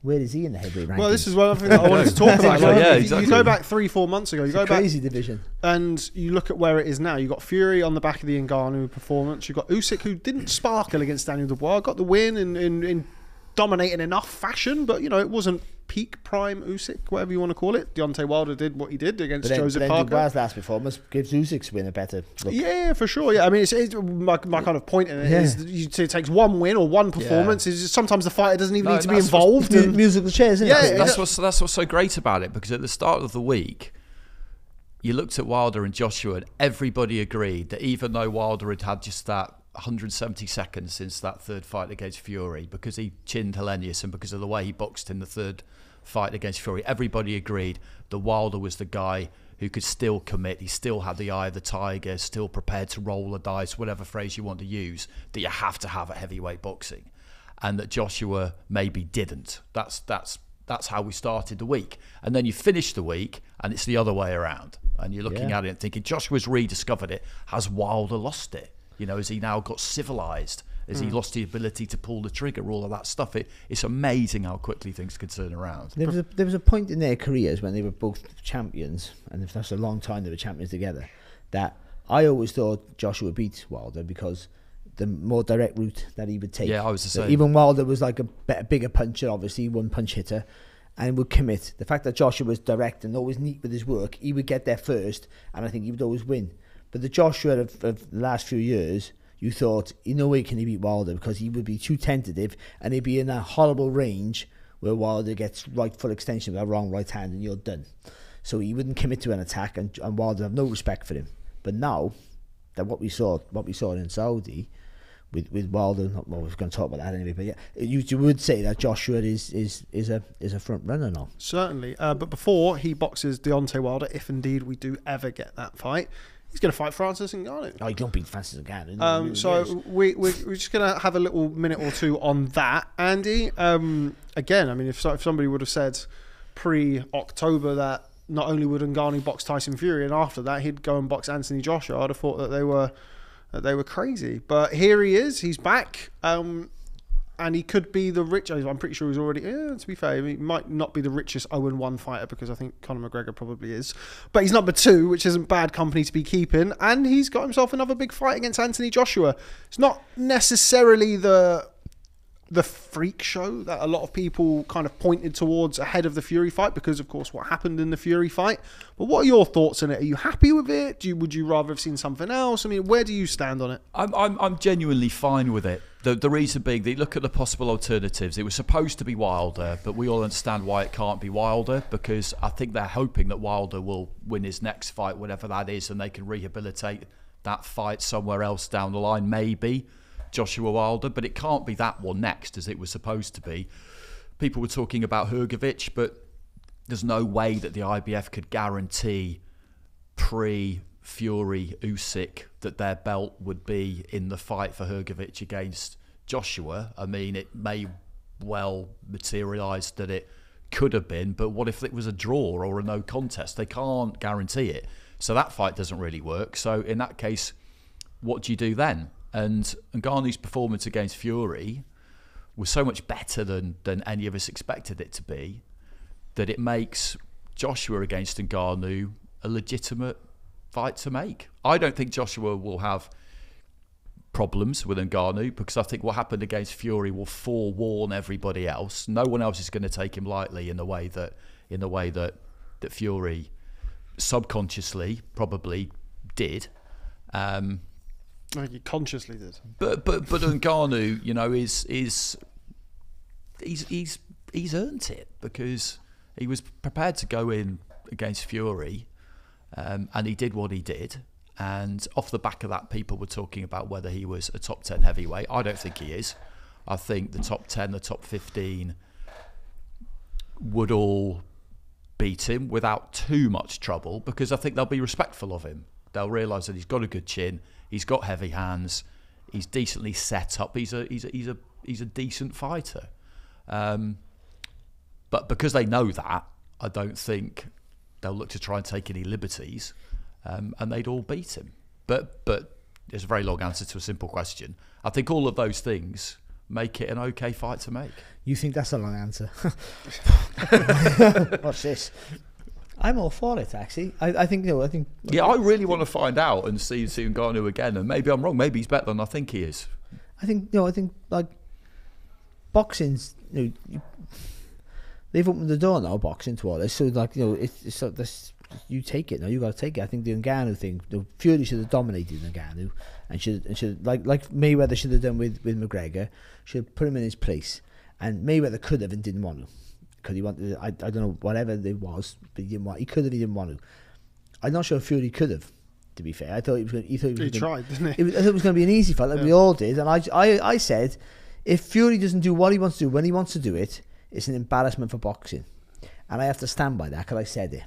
where is he in the heavyweight rankings? Well, this is one of the things I wanted to talk about. Exactly. You go back 3-4 months ago. It's a crazy division, and you look at where it is now. You got Fury on the back of the Ngannou performance. You got Usyk, who didn't sparkle against Daniel Dubois, got the win in dominating enough fashion, but it wasn't peak prime Usyk, whatever you want to call it. Deontay Wilder did what he did against Joseph Parker. Dubois' last performance gives Usyk's win a better look. Yeah, for sure. Yeah, I mean, it's my kind of point in it is that it takes one win or one performance. Is sometimes the fighter doesn't even need to be involved. Musical chairs, isn't it? That's what's so great about it, because at the start of the week, you looked at Wilder and Joshua, and everybody agreed that even though Wilder had just that 170 seconds since that third fight against Fury, because he chinned Helenius and because of the way he boxed in the third fight against Fury, everybody agreed that Wilder was the guy who could still commit. He still had the eye of the tiger, still prepared to roll the dice, whatever phrase you want to use, that you have to have at heavyweight boxing, and that Joshua maybe didn't. That's how we started the week. And then you finish the week and it's the other way around, and you're looking at it and thinking, Joshua's rediscovered it. Has Wilder lost it? Has he now got civilized? Has he lost the ability to pull the trigger? All of that stuff. It's amazing how quickly things can turn around. There was a point in their careers when they were both champions, and if that's a long time they were champions together, that I always thought Joshua would beat Wilder because the more direct route that he would take. Yeah, I was the same. Even Wilder was like a bigger puncher, obviously, one punch hitter, and would commit. The fact that Joshua was direct and always neat with his work, he would get there first, and I think he would always win. But the Joshua of the last few years, you thought, in no way can he beat Wilder because he would be too tentative and he'd be in that horrible range where Wilder gets right full extension with a wrong right hand and you're done. So he wouldn't commit to an attack, and Wilder have no respect for him. But now that what we saw in Saudi with Wilder, we're going to talk about that anyway. But yeah, you would say that Joshua is a front runner now. Certainly, but before he boxes Deontay Wilder, if indeed we do ever get that fight, he's going to fight Francis Ngannou. Oh, he don't beat Francis Ngannou. So we're just going to have a little minute or two on that, Andy. Again, I mean, if somebody would have said pre-October that not only would Ngannou box Tyson Fury, and after that he'd go and box Anthony Joshua, I'd have thought that they were crazy. But here he is. He's back. and he could be the richest. I'm pretty sure he's already. To be fair, he might not be the richest 0-1 fighter because I think Conor McGregor probably is, but he's number 2, which isn't bad company to be keeping. And he's got himself another big fight against Anthony Joshua. It's not necessarily the freak show that a lot of people kind of pointed towards ahead of the Fury fight because, of course, what happened in the Fury fight. But what are your thoughts on it? Are you happy with it? Would you rather have seen something else? I mean, where do you stand on it? I'm genuinely fine with it. The reason being, they look at the possible alternatives. It was supposed to be Wilder, but we all understand why it can't be Wilder because I think they're hoping that Wilder will win his next fight, whatever that is, and they can rehabilitate that fight somewhere else down the line, maybe Joshua Wilder, but it can't be that one next as it was supposed to be. People were talking about Hrgovic, but there's no way that the IBF could guarantee pre-Fury Usyk that their belt would be in the fight for Hrgovic against Joshua. I mean, it may well materialise that it could have been, but what if it was a draw or a no contest? They can't guarantee it. So that fight doesn't really work. So in that case, what do you do then? And Ngannou's performance against Fury was so much better than any of us expected it to be that it makes Joshua against Ngannou a legitimate fight to make. I don't think Joshua will have problems with Ngannou because I think what happened against Fury will forewarn everybody else. No one else is going to take him lightly in the way that Fury subconsciously probably did. I think he consciously did. But Ngannou, you know, he's earned it because he was prepared to go in against Fury, and he did what he did. And off the back of that, people were talking about whether he was a top 10 heavyweight. I don't think he is. I think the top 10, the top 15 would all beat him without too much trouble because I think they'll be respectful of him. They'll realise that he's got a good chin. He's got heavy hands. He's decently set up. He's a decent fighter. But because they know that, I don't think they'll look to try and take any liberties, and they'd all beat him. But it's a very long answer to a simple question. I think all of those things make it an okay fight to make. You think that's a long answer? What's this? I'm all for it, actually. I think. Yeah, I really want to find out and see Ngannou again. And maybe I'm wrong. Maybe he's better than I think he is. I think like boxing's. They've opened the door now, boxing to all this. So it's so this. You take it now. You got to take it. I think the Ngannou thing. The Fury should have dominated Ngannou, and should like Mayweather should have done with McGregor. Should have put him in his place, and Mayweather could have and didn't want to. Because he wanted, I don't know, whatever it was, but he didn't want. He could have, he didn't want to. I'm not sure Fury could have. To be fair, I thought he was going. He tried, didn't he? I thought it was going to be an easy fight, like we all did. And I said, if Fury doesn't do what he wants to do when he wants to do it, it's an embarrassment for boxing, and I have to stand by that because I said it.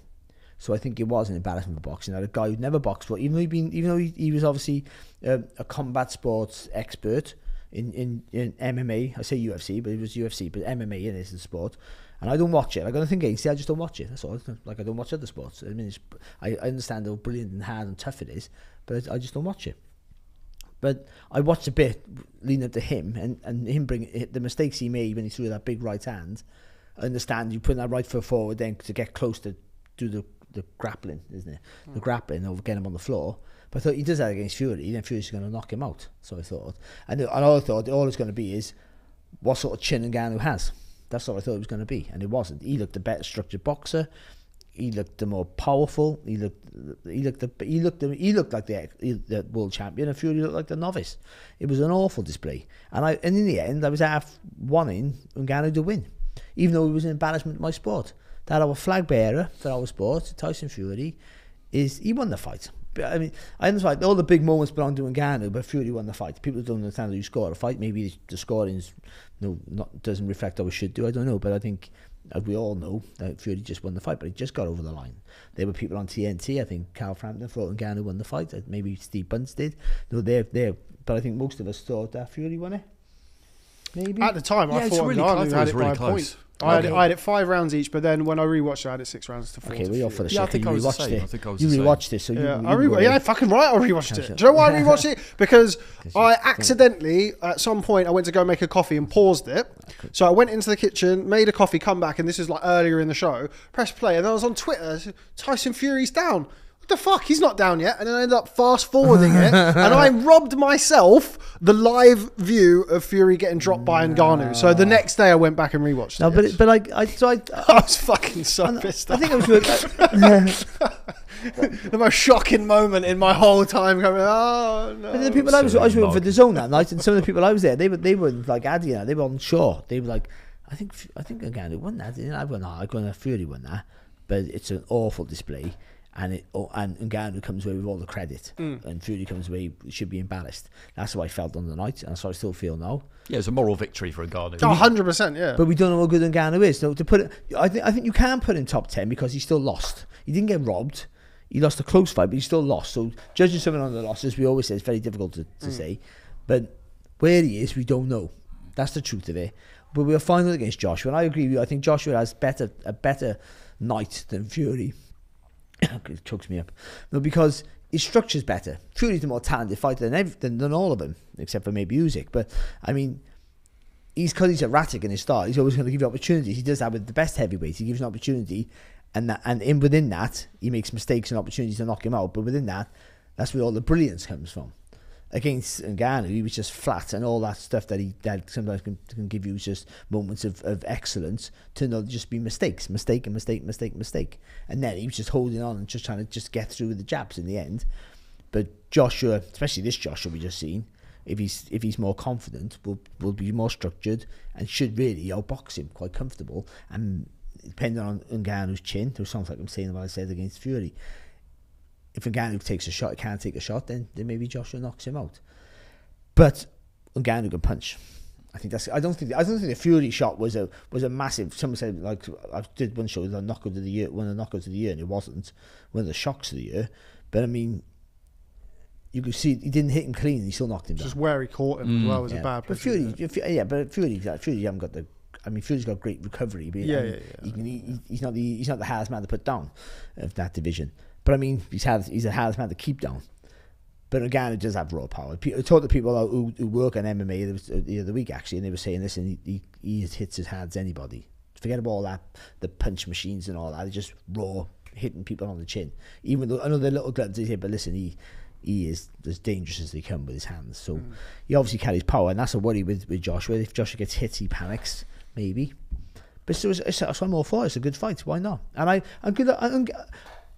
So I think it was an embarrassment for boxing. That a guy who'd never boxed before, even though he was obviously a combat sports expert in MMA. I say UFC, but it was UFC, but MMA is the sport. And I don't watch it. I got nothing against it. I just don't watch it. That's all. Like I don't watch other sports. I mean, I understand how brilliant and hard and tough it is, but I just don't watch it. But I watched a bit leading up to him and him bringing the mistakes he made when he threw that big right hand. I understand you putting that right foot forward then to get close to do the grappling, isn't it? The grappling over getting him on the floor. But I thought he does that against Fury, then Fury's going to knock him out. So I thought, and I thought all it's going to be is what sort of chin Ngannou has. That's what I thought it was going to be, and it wasn't. He looked a better structured boxer. He looked the more powerful. He looked like the world champion, and Fury looked like the novice. It was an awful display, and in the end, I was half wanting Ngannou to win, even though it was an embarrassment to my sport. That our flag bearer for our sport, Tyson Fury, he won the fight. I mean, I understand all the big moments belong to Ngannou, but Fury won the fight. People don't understand how you score a fight. Maybe the scoring doesn't reflect how it should do. I don't know, but I think, as we all know, that Fury just won the fight, but he just got over the line. There were people on TNT. I think Carl Frampton thought Ngannou won the fight. Maybe Steve Bunce did. No, but I think most of us thought that Fury won it. maybe. At the time, Yeah, I it's thought really Ngannou close. It had was it really by a close. point. I Okay. had it 5 rounds each, but then when I rewatched it, I had it 6 rounds to 4. Okay, we're off for the Yeah, I shit. think You I was the rewatched same. it. I think I was You the same. rewatched it, so Yeah, fucking right. I rewatched it. Do you know why I rewatched it? Because I accidentally, at some point, I went to go make a coffee and paused it. So I went into the kitchen, made a coffee, come back, and this is like earlier in the show. Press play, and then I was on Twitter. Tyson Fury's down. What the fuck? He's not down yet. And then I ended up fast forwarding it, and I robbed myself the live view of Fury getting dropped by Ngannou. So the next day, I went back and rewatched No, it. but like I was fucking so pissed I off. think it was. The most shocking moment in my whole time going, oh no. But the people I was working for the Zone that night, and some of the people I was there, they were like Addy, they were unsure. They were like, I think Ngannou won that. And I went, no, I'm going to Fury won that, but it's an awful display, and Ngannou comes away with all the credit, and Fury comes away should be embarrassed. That's how I felt on the night, and that's how I still feel now. Yeah, it's a moral victory for Ngannou. 100%, yeah. But we don't know how good Ngannou is. So to put it, I think you can put him top 10 because he still lost. He didn't get robbed. He lost a close fight, but he still lost. So judging someone on the losses, we always say it's very difficult to say. But where he is, we don't know. That's the truth of it. But we'll find out against Joshua. And I agree with you. I think Joshua has a better night than Fury. It chokes me up. No, because his structure's better. Fury's the more talented fighter than all of them, except for maybe Usyk. But I mean, because he's erratic in his start, he's always going to give you opportunities. He does that with the best heavyweights. He gives an opportunity, and within that, he makes mistakes and opportunities to knock him out. But within that, that's where all the brilliance comes from. Against Ngannou, he was just flat, and all that stuff that sometimes can give you just moments of excellence turned out to just be mistakes, mistake. And then he was just holding on and just trying to just get through with the jabs in the end. But Joshua, especially this Joshua we just seen, if he's more confident, will be more structured and should really outbox him quite comfortable. And depending on Ngannou's chin, there sounds like I'm saying what I said against Fury. If Ngannou takes a shot, he can't take a shot, then maybe Joshua knocks him out. But Ngannou can punch. I don't think the Fury shot was a massive. Someone said, like, I did one show with a knockout of the year, one of the knockouts of the year, and it wasn't one of the shocks of the year. But I mean, you could see he didn't hit him clean, and he still knocked him down. Just where he caught him as well was a bad. But Fury, Fury haven't got the. I mean, Fury's got great recovery. But he's not the hardest man to put down of that division. But I mean, he's the hardest man to keep down. But Ngannou does have raw power. I talked to people who work on MMA the other week actually, and they were saying, listen, he hits as hard as anybody. Forget about all that, the punch machines and all that. They're just raw, hitting people on the chin. Even though I know they're little gloves, they say, but listen, he is as dangerous as they come with his hands. So he obviously carries power, and that's a worry with Joshua. If Joshua gets hit, he panics, maybe. But so I'm all for it. It's a good fight. Why not? And I'm good.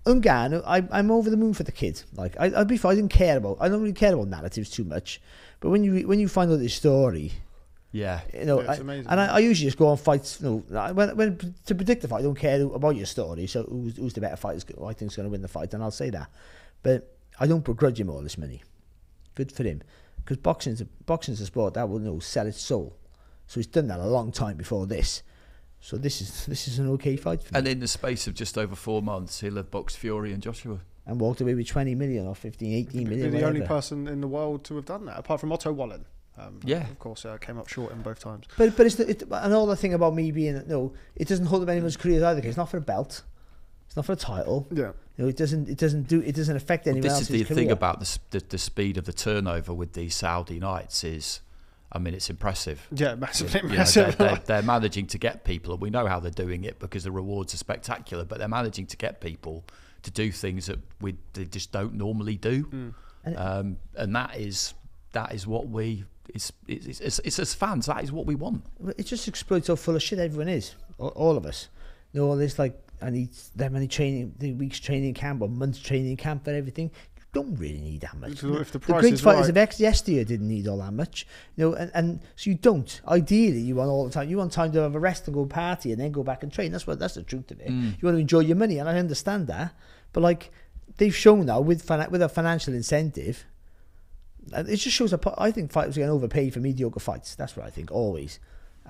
Ngannou, I'm over the moon for the kid. Like I'd be fine. I don't really care about narratives too much. But when you find out this story, it's amazing. I usually just go on fights. When to predict the fight, I don't care about your story. So who's the better fighter? I think is going to win the fight, and I'll say that. But I don't begrudge him all this money. Good for him, because boxing's a sport that will sell its soul. So he's done that a long time before this. So this is an okay fight for me. And in the space of just over 4 months, he'll have boxed Fury and Joshua. And walked away with 20 million or 15, 18 million. He's the only person in the world to have done that, apart from Otto Wallin. Of course, came up short in both times. But another thing about me being it doesn't hold up anyone's career either. It's not for a belt. It's not for a title. Yeah. It doesn't affect anyone else's career. This is the thing about the speed of the turnover with these Saudi nights is. I mean, it's impressive. Yeah, massively impressive. They're managing to get people, and we know how they're doing it because the rewards are spectacular, but they're managing to get people to do things that they just don't normally do. And that is what it's as fans, that is what we want. It just explodes how full of shit everyone is, all of us. There's like, I need that many weeks training camp or months training camp for everything. Don't really need that much. If the great fighters of yesteryear didn't need all that much, and so you don't. Ideally, you want all the time. You want time to have a rest and go party and then go back and train. That's the truth of it. You want to enjoy your money, and I understand that. But like they've shown now with a financial incentive, it just shows. I think fighters are getting overpaid for mediocre fights. That's what I think always.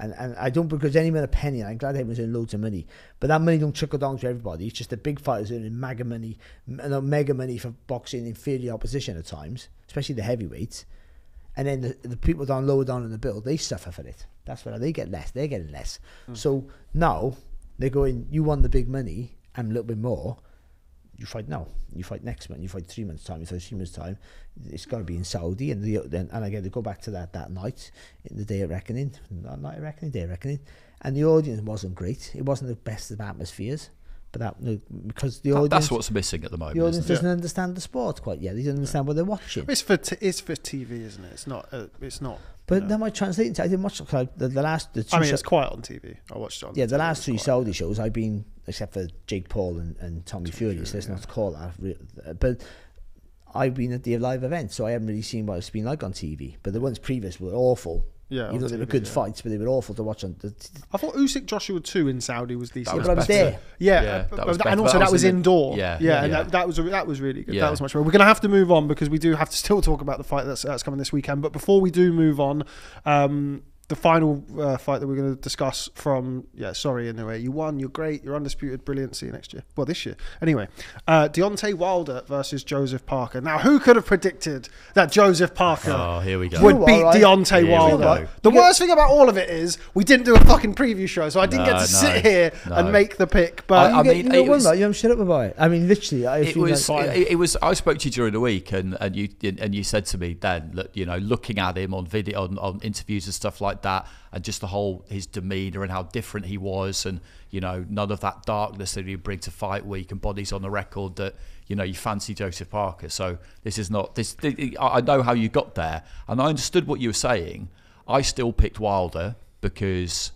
And I don't begrudge anyone a penny. I'm glad everyone's earning loads of money. But that money don't trickle down to everybody. It's just the big fighters earning mega money for boxing inferior opposition at times, especially the heavyweights. and then the people down lower down in the bill, they suffer for it. That's why they get less. They're getting less. So now they're going, you want the big money and a little bit more. You fight now. You fight next month. You fight 3 months' time. You fight 3 months' time. It's got to be in Saudi. And again, they go back to that night, the day of reckoning. Not night of reckoning, day of reckoning. And the audience wasn't great. It wasn't the best of atmospheres. But because the audience... That's what's missing at the moment, the audience isn't it? doesn't understand the sport quite yet. They don't understand what they're watching. It's for TV, isn't it? It's not. But that might translate into... I didn't watch the last... It's quiet on TV. I watched it on the last 3 Saudi shows I've been... Except for Jake Paul and Tommy Fury, so let's not call that. But I've been at the live event, so I haven't really seen what it's been like on TV. But the ones previous were awful. Yeah, even though they were good fights, but they were awful to watch on. I thought Usyk Joshua 2 in Saudi was decent. But I was there. And also that was indoor. And that was really good. Yeah. That was much better. We're going to have to move on because we do have to still talk about the fight that's coming this weekend. But before we do move on, the final fight that we're going to discuss from... anyway, you won, you're great, you're undisputed, brilliant, see you next year. Well, this year. Anyway, Deontay Wilder versus Joseph Parker. Now, who could have predicted that Joseph Parker here we go. would beat Deontay Wilder? The worst thing about all of it is we didn't do a fucking preview show, so I didn't get to sit here and make the pick. But I'm shut up about it. I mean, literally, it was. I spoke to you during the week, and you said to me then, look, looking at him on video, on interviews and stuff like that, and just the whole his demeanour and how different he was, and none of that darkness that he'd bring to fight week, and bodies on the record that you fancy Joseph Parker. So this is not this. I know how you got there, and I understood what you were saying. I still picked Wilder because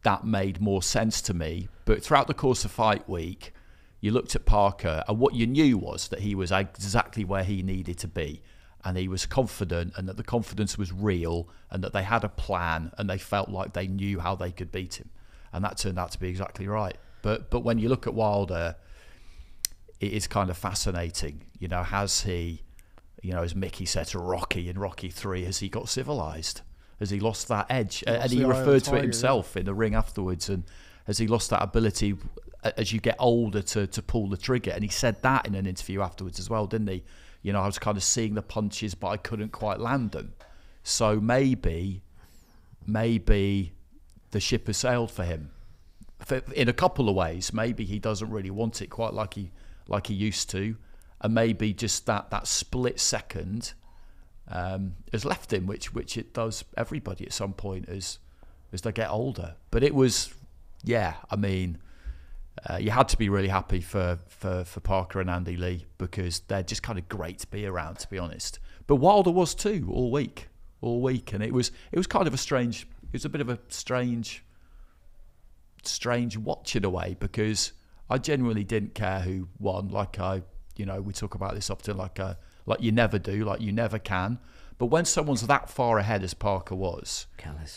that made more sense to me. But throughout the course of fight week, you looked at Parker, and what you knew was that he was exactly where he needed to be. And he was confident, and that the confidence was real, and that they had a plan, and they felt like they knew how they could beat him. And that turned out to be exactly right. But when you look at Wilder, it is kind of fascinating. Has he, as Mickey said to Rocky in Rocky 3, has he got civilized? Has he lost that edge? And he referred to it himself in the ring afterwards. And has he lost that ability as you get older to pull the trigger? And he said that in an interview afterwards as well, didn't he? I was kind of seeing the punches, but I couldn't quite land them. So maybe the ship has sailed for him. In a couple of ways, maybe he doesn't really want it quite like he used to, and maybe just that split second has left him, which it does everybody at some point as they get older. But it was, you had to be really happy for Parker and Andy Lee, because they're just kind of great to be around, to be honest. But Wilder was too all week, and it was kind of it was a bit of a strange watch in a way, because I genuinely didn't care who won. Like we talk about this often, like you never do, like you never can. But when someone's that far ahead as Parker was,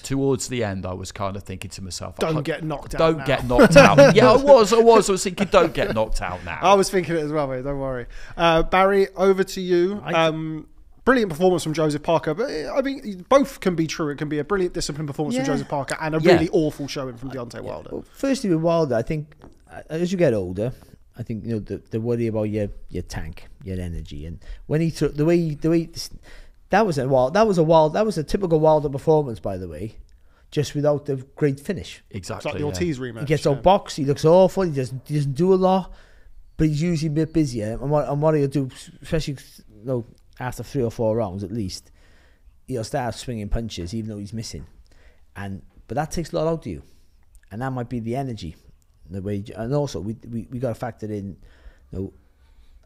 towards the end, I was kind of thinking to myself, Don't get knocked out. Don't get knocked out. Yeah, I was thinking, don't get knocked out now. I was thinking it as well, mate. Don't worry. Barry, over to you. Brilliant performance from Joseph Parker. But I mean, both can be true. It can be a brilliant disciplined performance from Joseph Parker and a really awful showing from Deontay Wilder. Well, firstly, with Wilder, I think as you get older, I think the worry about your tank, your energy, and when he took the way. That was a typical Wilder performance, by the way, just without the great finish. Exactly. It's like the Ortiz rematch. He gets outboxed. He looks awful. He doesn't do a lot, but he's usually a bit busier. And what he'll do, especially after 3 or 4 rounds at least, he'll start swinging punches even though he's missing. But that takes a lot out of you, and that might be the energy, the way. And also we got to factor in,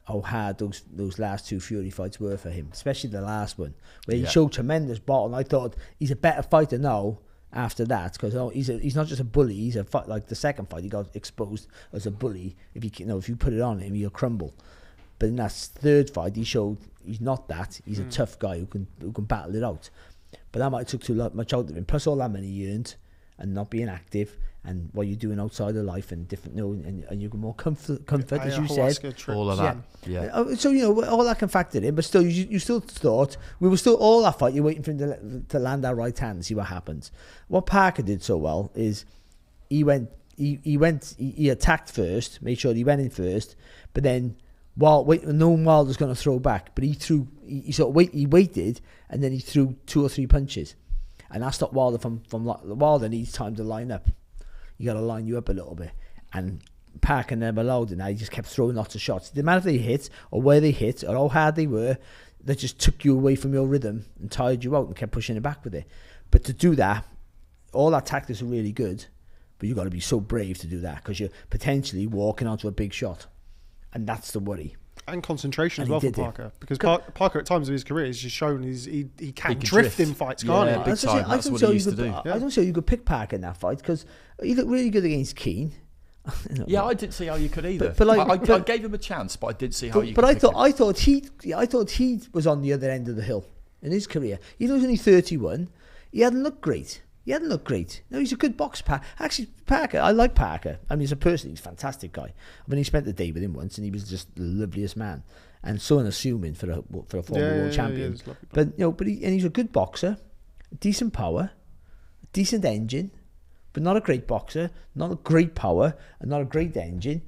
how hard those last 2 Fury fights were for him, especially the last one, where he showed tremendous bottom. I thought he's a better fighter now after that, because he's not just a bully. He's a fight, like the second fight, he got exposed as a bully. If you put it on him, he'll crumble. But in that third fight, he showed he's not that. He's a tough guy who can battle it out. But that might have took too much out of him. Plus all that money he earned, and not being active, and what you're doing outside of life, and different, and you get more comfort, as you said. All of that, yeah. So all that can factor in, but still, you still thought we were still all that fight. You're waiting for him to land that right hand and see what happens. What Parker did so well is he attacked first, made sure he went in first, but then knowing Wilder's going to throw back, but he waited, and then he threw 2 or 3 punches, and that stopped Wilder from Wilder needs time to line up. You got to line you up a little bit, and Parker never allowed it. Now he just kept throwing lots of shots. It didn't matter if they hit or where they hit or how hard they were. They just took you away from your rhythm and tired you out and kept pushing it back with it. But to do that, all our tactics are really good, but you've got to be so brave to do that because you're potentially walking onto a big shot, and that's the worry. And concentration And as he well for did it. Parker, because Parker at times of his career has just shown he can can drift drift. in fights, Yeah, can't he? big time. That's what he used to do. I don't see how you could pick Parker in that fight because he looked really good against Keane. Yeah, I didn't see how you could either. But like- I gave him a chance, but I didn't see how you could But pick him. I thought he was on the other end of the hill in his career. He was only 31. He hadn't looked great. No, he's a good boxer. Actually, Parker, I like Parker. I mean, as a person, he's a fantastic guy. I mean, he spent the day with him once, and he was just the loveliest man, and so unassuming for a former world champion. But he's a good boxer, decent power, decent engine, but not a great boxer, not a great power, and not a great engine.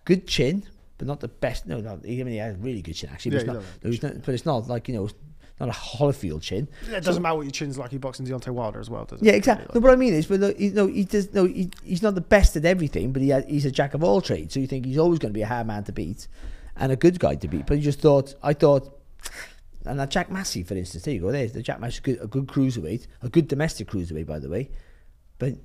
Good chin, but not the best. No, he has a really good chin actually. But, but it's not like not a Holyfield chin. It doesn't matter what your chin's like. He boxing Deontay Wilder as well, does it? Yeah, exactly. No, what I mean is, he's not the best at everything, but he's a jack of all trades. So you think he's always going to be a hard man to beat and a good guy to beat. But I thought, and that Jack Massey, for instance, there you go. There's the Jack Massey, a good cruiserweight, a good domestic cruiserweight, by the way. But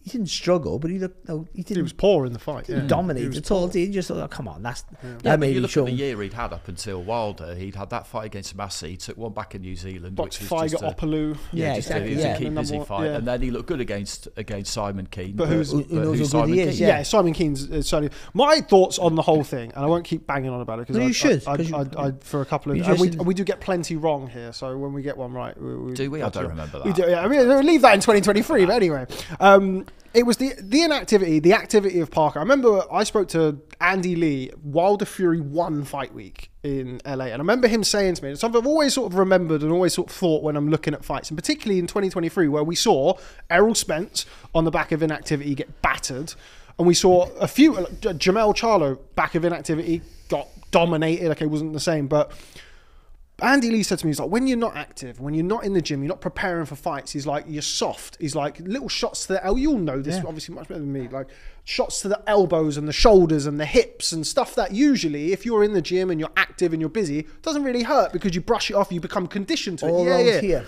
he didn't struggle, but he didn't. He was poor in the fight. He dominated the total. He just thought, come on, that But made you him look show. at the year he'd had up until Wilder. He'd had that fight against Massey, took one back in New Zealand, Boxed which was Figer just Opaloo. Yeah, just exactly. it was Yeah. a keep busy Number one, fight, yeah. and then he looked good against Simon Keane. But who knows how good Simon he is, Keane? yeah. Simon Keane's certainly. My thoughts on the whole thing, and I won't keep banging on about it because No, you should, I for a couple of, you and just- we do get plenty wrong here. So when we get one right, Do we? I don't remember that. We do. Yeah, I mean, we'll leave that in 2023. But anyway, it was the inactivity, the activity of Parker. I remember I spoke to Andy Lee Wilder Fury 1 fight week in LA, and I remember him saying to me, it's something I've always sort of remembered and always sort of thought when I'm looking at fights, and particularly in 2023 where we saw Errol Spence on the back of inactivity get battered, and we saw a few Jamel Charlo back of inactivity got dominated. Okay, wasn't the same, but Andy Lee said to me, he's like, when you're not active, when you're not in the gym, you're not preparing for fights, he's like, you're soft. He's like, little shots to the elbow. You'll know this obviously much better than me. Like shots to the elbows and the shoulders and the hips and stuff that usually, if you're in the gym and you're active and you're busy, doesn't really hurt because you brush it off, you become conditioned to it. All around here.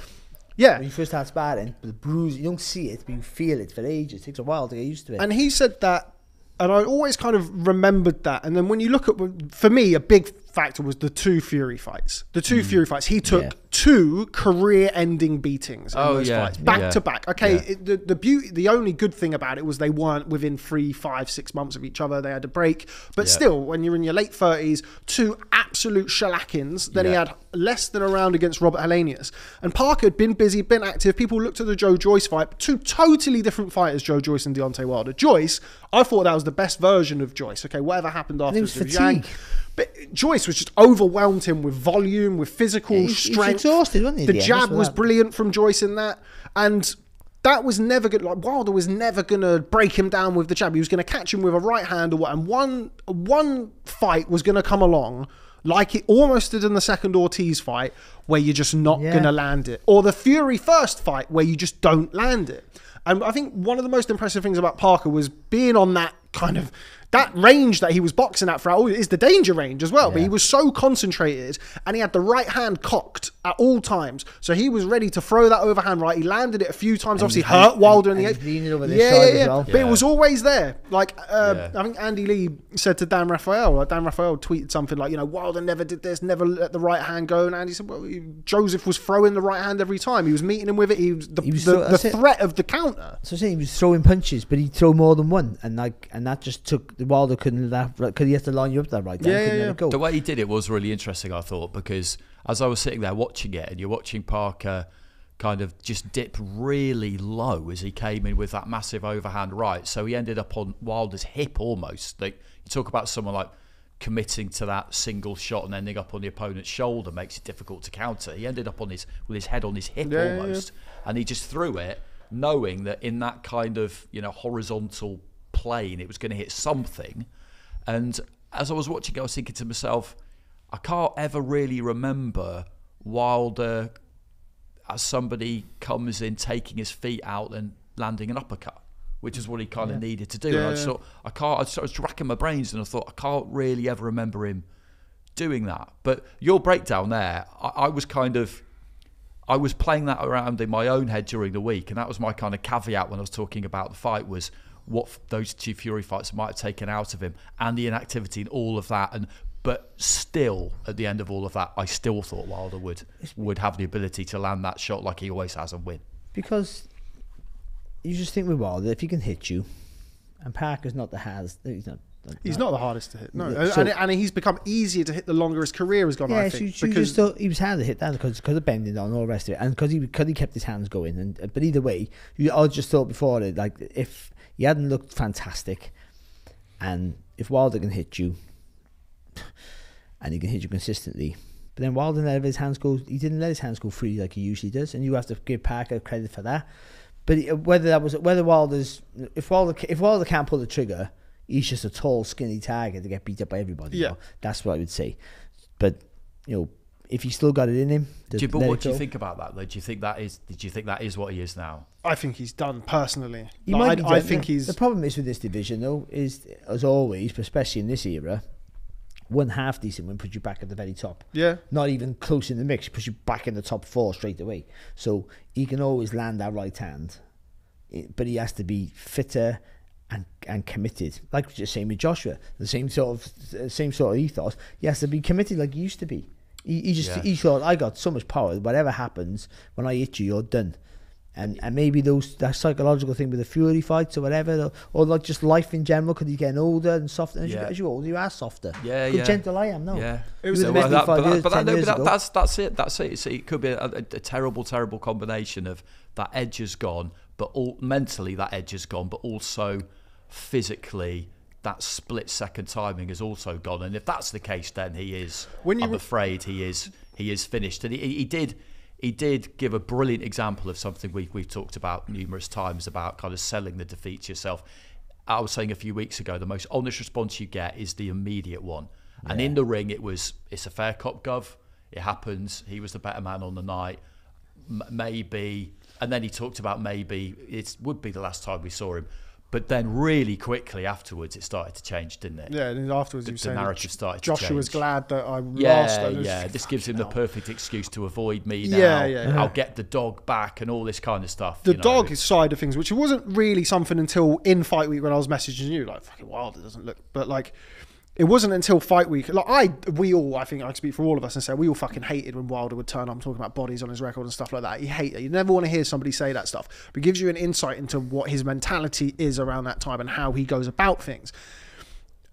Yeah. When you first start sparring, the bruise, you don't see it, but you feel it for ages. It takes a while to get used to it. And he said that, and I always kind of remembered that. And then when you look at, for me, a big factor was the 2 Fury fights. The 2 Fury fights. He took 2 career-ending beatings in those fights, back to back. Okay, the beauty, the only good thing about it was they weren't within 3, 5, 6 months of each other. They had a break, but still, when you're in your late 30s, 2 absolute shellackins. Then he had less than a round against Robert Helenius, and Parker had been busy, been active. People looked at the Joe Joyce fight. 2 totally different fighters, Joe Joyce and Deontay Wilder. Joyce, I thought that was the best version of Joyce. Okay, whatever happened afterwards with Yang. But Joyce was just overwhelmed him with volume, with physical strength. He was exhausted, wasn't he? The jab was brilliant from Joyce in that. And that was never good. Like Wilder was never going to break him down with the jab. He was going to catch him with a right hand or what. And one fight was going to come along like it almost did in the second Ortiz fight where you're just not going to land it. Or the Fury first fight where you just don't land it. And I think one of the most impressive things about Parker was being on that kind of that range that he was boxing at throughout is the danger range as well. But he was so concentrated and he had the right hand cocked at all times. So he was ready to throw that overhand right. He landed it a few times, obviously hurt Wilder in the eighth. But it was always there. Like, I think Andy Lee said to Dan Raphael, like Dan Raphael tweeted something like, Wilder never did this, never let the right hand go. And Andy said, well, Joseph was throwing the right hand every time. He was meeting him with it. He was the threat of the counter. So saying he was throwing punches, but he'd throw more than one. And that just took Wilder couldn't laugh because he had to line you up that right down. Couldn't let it go. The way he did it was really interesting, I thought, because as I was sitting there watching it, and you're watching Parker kind of just dip really low as he came in with that massive overhand right, so he ended up on Wilder's hip almost. Like you talk about someone like committing to that single shot and ending up on the opponent's shoulder makes it difficult to counter. He ended up with his head on his hip almost, and he just threw it, knowing that in that kind of horizontal plane it was going to hit something. And as I was watching, I was thinking to myself, I can't ever really remember Wilder as somebody comes in, taking his feet out and landing an uppercut, which is what he kind of needed to do. And I just thought, I was racking my brains, and I thought, I can't really ever remember him doing that. But your breakdown there, I was playing that around in my own head during the week, and that was my kind of caveat when I was talking about the fight, was what those two Fury fights might have taken out of him, and the inactivity and all of that. But still, at the end of all of that, I still thought Wilder would have the ability to land that shot like he always has and win. Because you just think with Wilder, if he can hit you, and Parker's not the he's not the hardest to hit. No, So- and he's become easier to hit the longer his career has gone. Yeah, I so think you because just thought he was hard to hit that because of bending on and all the rest of it, and because he kept his hands going. But either way, I just thought before it, like, if he hadn't looked fantastic, and if Wilder can hit you, and he can hit you consistently, but then Wilder never let his hands go. He didn't let his hands go free like he usually does, and you have to give Parker credit for that. But if Wilder can't pull the trigger, he's just a tall, skinny target to get beat up by everybody. Yeah. You know? That's what I would say. But if he's still got it in him, But what do you think about that, though? Do you think that is what he is now? I think he's done personally. He might be I done. think he's. The problem is with this division, though, is as always, but especially in this era, one half decent win puts you back at the very top. Yeah. Not even close in the mix, puts you back in the top 4 straight away. So he can always land that right hand, but he has to be fitter and committed. Like we just saying with Joshua, the same sort of ethos. He has to be committed like he used to be. He thought, I got so much power. Whatever happens, when I hit you, you're done. And maybe that psychological thing with the Fury fights or whatever, or like just life in general, because he's getting older and softer. As you older, you are softer. Yeah, gentle I am now. Yeah, it was that's it. So it could be a terrible combination of that edge has gone, but mentally that edge has gone, but also physically that split-second timing has also gone. And if that's the case, then I'm afraid he is finished. And he did give a brilliant example of something we've talked about numerous times, about kind of selling the defeat to yourself. I was saying a few weeks ago, the most honest response you get is the immediate one. Yeah. And in the ring, it's a fair cop, Gov. It happens. He was the better man on the night. Maybe, and then he talked about maybe it would be the last time we saw him. But then really quickly afterwards, it started to change, didn't it? Yeah, and afterwards the narrative started to change. Joshua was glad that I lost. Yeah, this gives him the perfect excuse to avoid me now. Yeah. I'll get the dog back and all this kind of stuff. The dog side of things, which wasn't really something until in fight week when I was messaging you, like, fucking Wilder doesn't look, but like, it wasn't until fight week. Like I think I can speak for all of us and say we all fucking hated when Wilder would turn up talking about bodies on his record and stuff like that. You hate it. You never want to hear somebody say that stuff. But it gives you an insight into what his mentality is around that time and how he goes about things.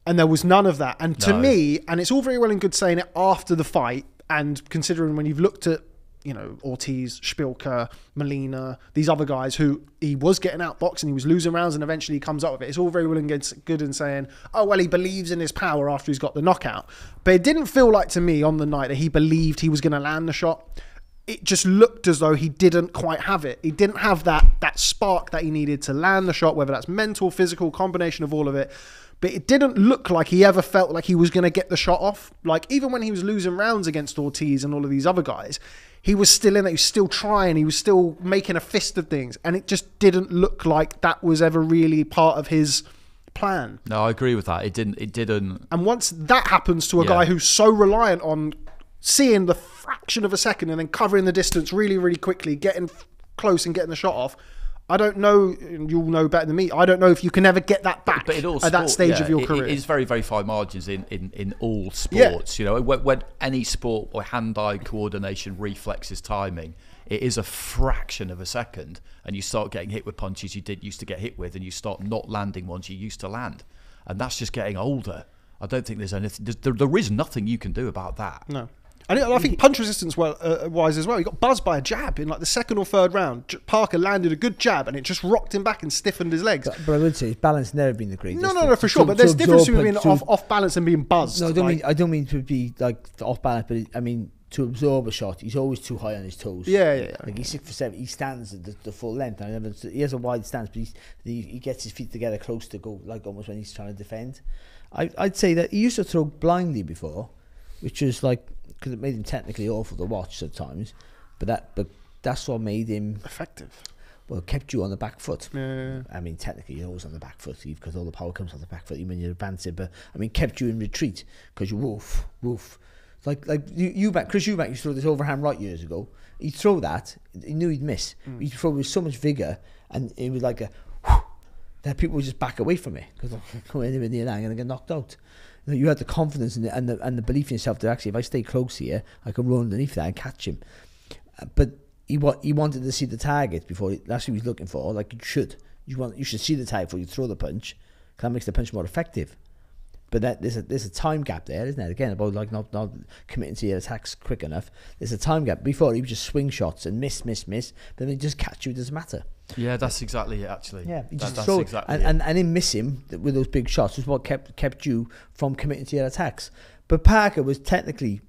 And there was none of that. And to me, and it's all very well and good saying it after the fight, and considering when you've looked at, Ortiz, Spilker, Molina, these other guys who he was getting outboxed and he was losing rounds and eventually he comes up with it. It's all very well and good in saying, oh, well, he believes in his power after he's got the knockout. But it didn't feel like to me on the night that he believed he was going to land the shot. It just looked as though he didn't quite have it. He didn't have that spark that he needed to land the shot, whether that's mental, physical, combination of all of it. But it didn't look like he ever felt like he was going to get the shot off. Like, even when he was losing rounds against Ortiz and all of these other guys, he was still in it. He was still trying. He was still making a fist of things. And it just didn't look like that was ever really part of his plan. No, I agree with that. It didn't. And once that happens to a guy who's so reliant on seeing the fraction of a second and then covering the distance really, really quickly, getting close and getting the shot off, I don't know, you'll know better than me, I don't know if you can ever get that back at that stage of your career. It is very, very fine margins in all sports. Yeah. When any sport or hand-eye coordination, reflexes, timing, it is a fraction of a second, and you start getting hit with punches you used to get hit with, and you start not landing ones you used to land. And that's just getting older. I don't think there's anything, there is nothing you can do about that. No. And I think punch resistance wise as well. He got buzzed by a jab in like the second or third round. Parker landed a good jab and it just rocked him back and stiffened his legs. But I would say his balance never been the greatest. No, for sure. But there's difference between being off balance and being buzzed. No, I don't mean to be like off balance, but I mean to absorb a shot. He's always too high on his toes. Yeah. Like he's 6'7". He stands at the full length. He has a wide stance, but he gets his feet together close to go, like almost when he's trying to defend. I'd say that he used to throw blindly before, which was like, because it made him technically awful to watch sometimes, but that's what made him effective. Well, kept you on the back foot. Yeah. I mean, technically, you're always on the back foot because all the power comes on the back foot even when you're advancing. But I mean, kept you in retreat because you woof. Like Chris Eubank used to throw this overhand right years ago. He'd throw that, he knew he'd miss. He'd throw with so much vigour, and it was like a whoosh, that people would just back away from it because I'm anywhere near that, I'm going to get knocked out. You had the confidence in it and the belief in yourself that actually, if I stay close here, I can run underneath that and catch him. But he wanted to see the target before. That's what he was looking for. Like you should see the target before you throw the punch. Because that makes the punch more effective. But there's a time gap there, isn't there? Again, about like not committing to your attacks quick enough. There's a time gap. Before he would just swing shots and miss, but then he just catch you. It doesn't matter. Yeah, that's exactly it. Actually, yeah, he just that's throw exactly it. And him miss him with those big shots was what kept you from committing to your attacks. But Parker was tactically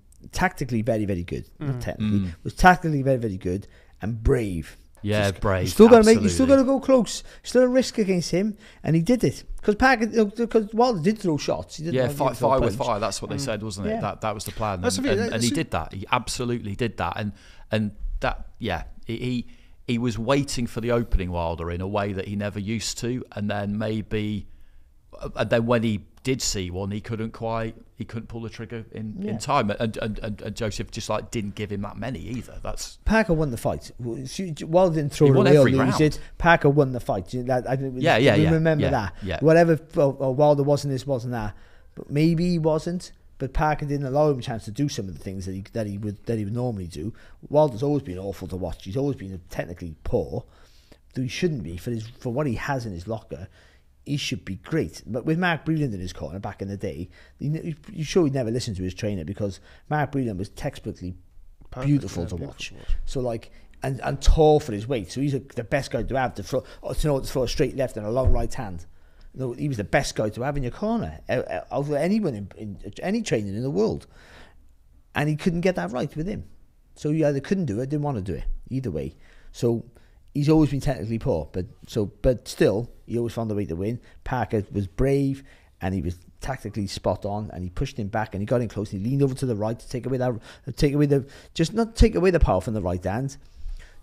very, very good. Not technically, was tactically very, very good and brave. Yeah, brave. You still got to go close. Still a risk against him, and he did it because Parker. Because Wilder did throw shots. He didn't fire with fire. That's what they said, wasn't it? Yeah. That was the plan. And he did that. He absolutely did that. And that, yeah, he was waiting for the opening Wilder in a way that he never used to, and then when he did see one, he couldn't pull the trigger in time, and Joseph just like didn't give him that many either. That's Parker won the fight. Wilder didn't throw it away or lose it. Parker won the fight. Remember that. Yeah. Whatever Wilder wasn't this, wasn't that, but maybe he wasn't. But Parker didn't allow him a chance to do some of the things that he would normally do. Wilder's always been awful to watch. He's always been technically poor, though he shouldn't be for what he has in his locker. He should be great. But with Mark Breland in his corner back in the day, you sure he'd never listened to his trainer because Mark Breland was textbutly beautiful to watch. So like, and tall for his weight. So he's the best guy to have to throw a straight left and a long right hand. He was the best guy to have in your corner over anyone in any training in the world. And he couldn't get that right with him. So he either couldn't do it, didn't want to do it. Either way. So he's always been technically poor, but still, he always found the way to win. Parker was brave, and he was tactically spot on, and he pushed him back, and he got in close, and he leaned over to the right to not take away the power from the right hand,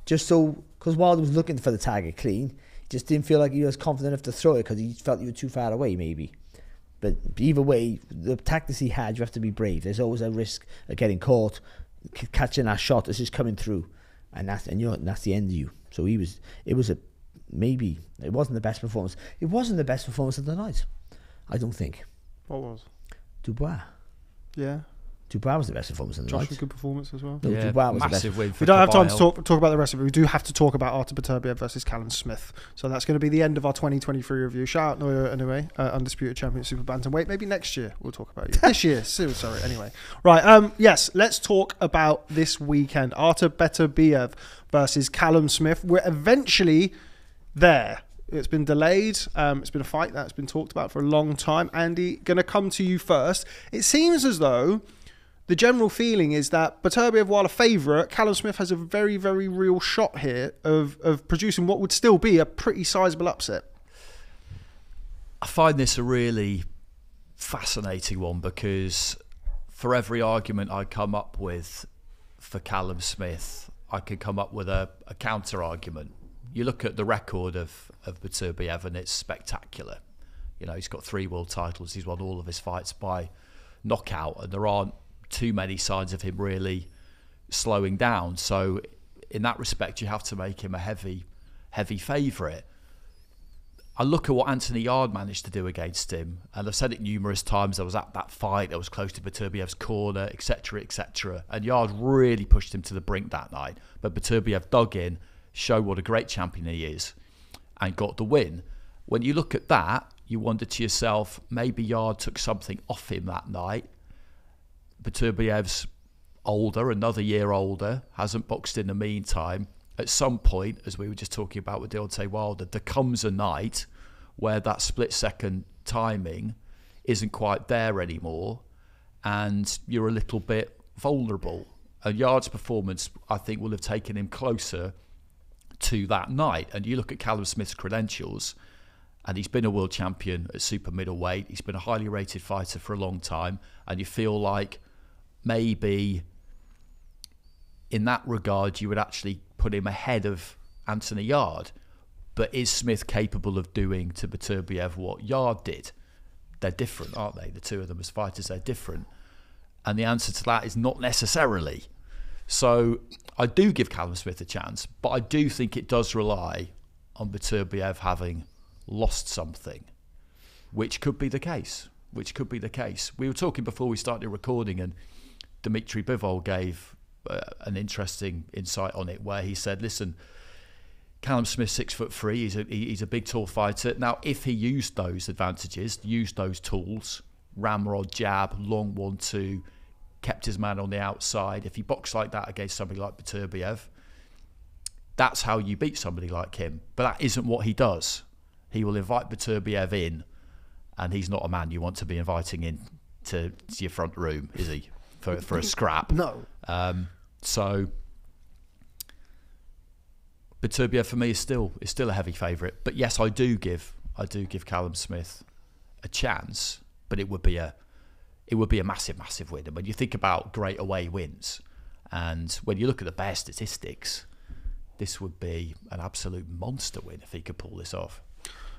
just so, because Wilder was looking for the target clean, he just didn't feel like he was confident enough to throw it because he felt you were too far away, maybe. But either way, the tactics he had, you have to be brave. There's always a risk of getting caught, catching that shot that's just coming through, and that's the end of you. So it wasn't the best performance. It wasn't the best performance of the night, I don't think. What was? Dubois. Yeah. Dubois was the best performance of the night. Josh, a good performance as well. No, yeah, Dubois was massive win for We don't have time to talk about the rest of it. We do have to talk about Artur Beterbiev versus Callum Smith. So that's going to be the end of our 2023 review. Shout out Neuer anyway, undisputed champion super bantamweight. Maybe next year we'll talk about you. This year, sorry. Anyway, right. Yes, let's talk about this weekend. Artur Beterbiev versus Callum Smith. We're eventually there. It's been delayed. It's been a fight that's been talked about for a long time. Andy, going to come to you first. It seems as though the general feeling is that Beterbiev, while a favourite, Callum Smith has a very, very real shot here of producing what would still be a pretty sizable upset. I find this a really fascinating one because for every argument I come up with for Callum Smith, I could come up with a counter argument. You look at the record of Beterbiev and it's spectacular. You know, he's got 3 world titles. He's won all of his fights by knockout, and there aren't too many signs of him really slowing down. So in that respect, you have to make him a heavy favourite. I look at what Anthony Yarde managed to do against him, and I've said it numerous times. I was at that fight. I was close to Beterbiev's corner, etc., etc. And Yarde really pushed him to the brink that night. But Beterbiev dug in, showed what a great champion he is, and got the win. When you look at that, you wonder to yourself, maybe Yarde took something off him that night. Beterbiev's older, another year older, hasn't boxed in the meantime. At some point, as we were just talking about with Deontay Wilder, there comes a night where that split-second timing isn't quite there anymore, and you're a little bit vulnerable. And Yarde's performance, I think, will have taken him closer to that night. And you look at Callum Smith's credentials, and he's been a world champion at super middleweight. He's been a highly rated fighter for a long time, and you feel like maybe in that regard you would actually put him ahead of Anthony Yarde. But is Smith capable of doing to Beterbiev what Yarde did? They're different, aren't they? The two of them as fighters, they're different. And the answer to that is not necessarily. So I do give Callum Smith a chance, but I do think it does rely on Beterbiev having lost something, which could be the case. We were talking before we started recording, and Dmitry Bivol gave an interesting insight on it, where he said, listen, Callum Smith's 6'3", he's a big, tall fighter. Now, if he used those advantages, used those tools, ramrod, jab, long 1-2, kept his man on the outside, if he boxed like that against somebody like Beterbiev, that's how you beat somebody like him. But that isn't what he does. He will invite Beterbiev in, and he's not a man you want to be inviting in to your front room, is he? For a scrap. No. So Beterbiev for me is still a heavy favourite. But yes, I do give Callum Smith a chance, but it would be a massive win. And when you think about great away wins, and when you look at the bare statistics, this would be an absolute monster win if he could pull this off.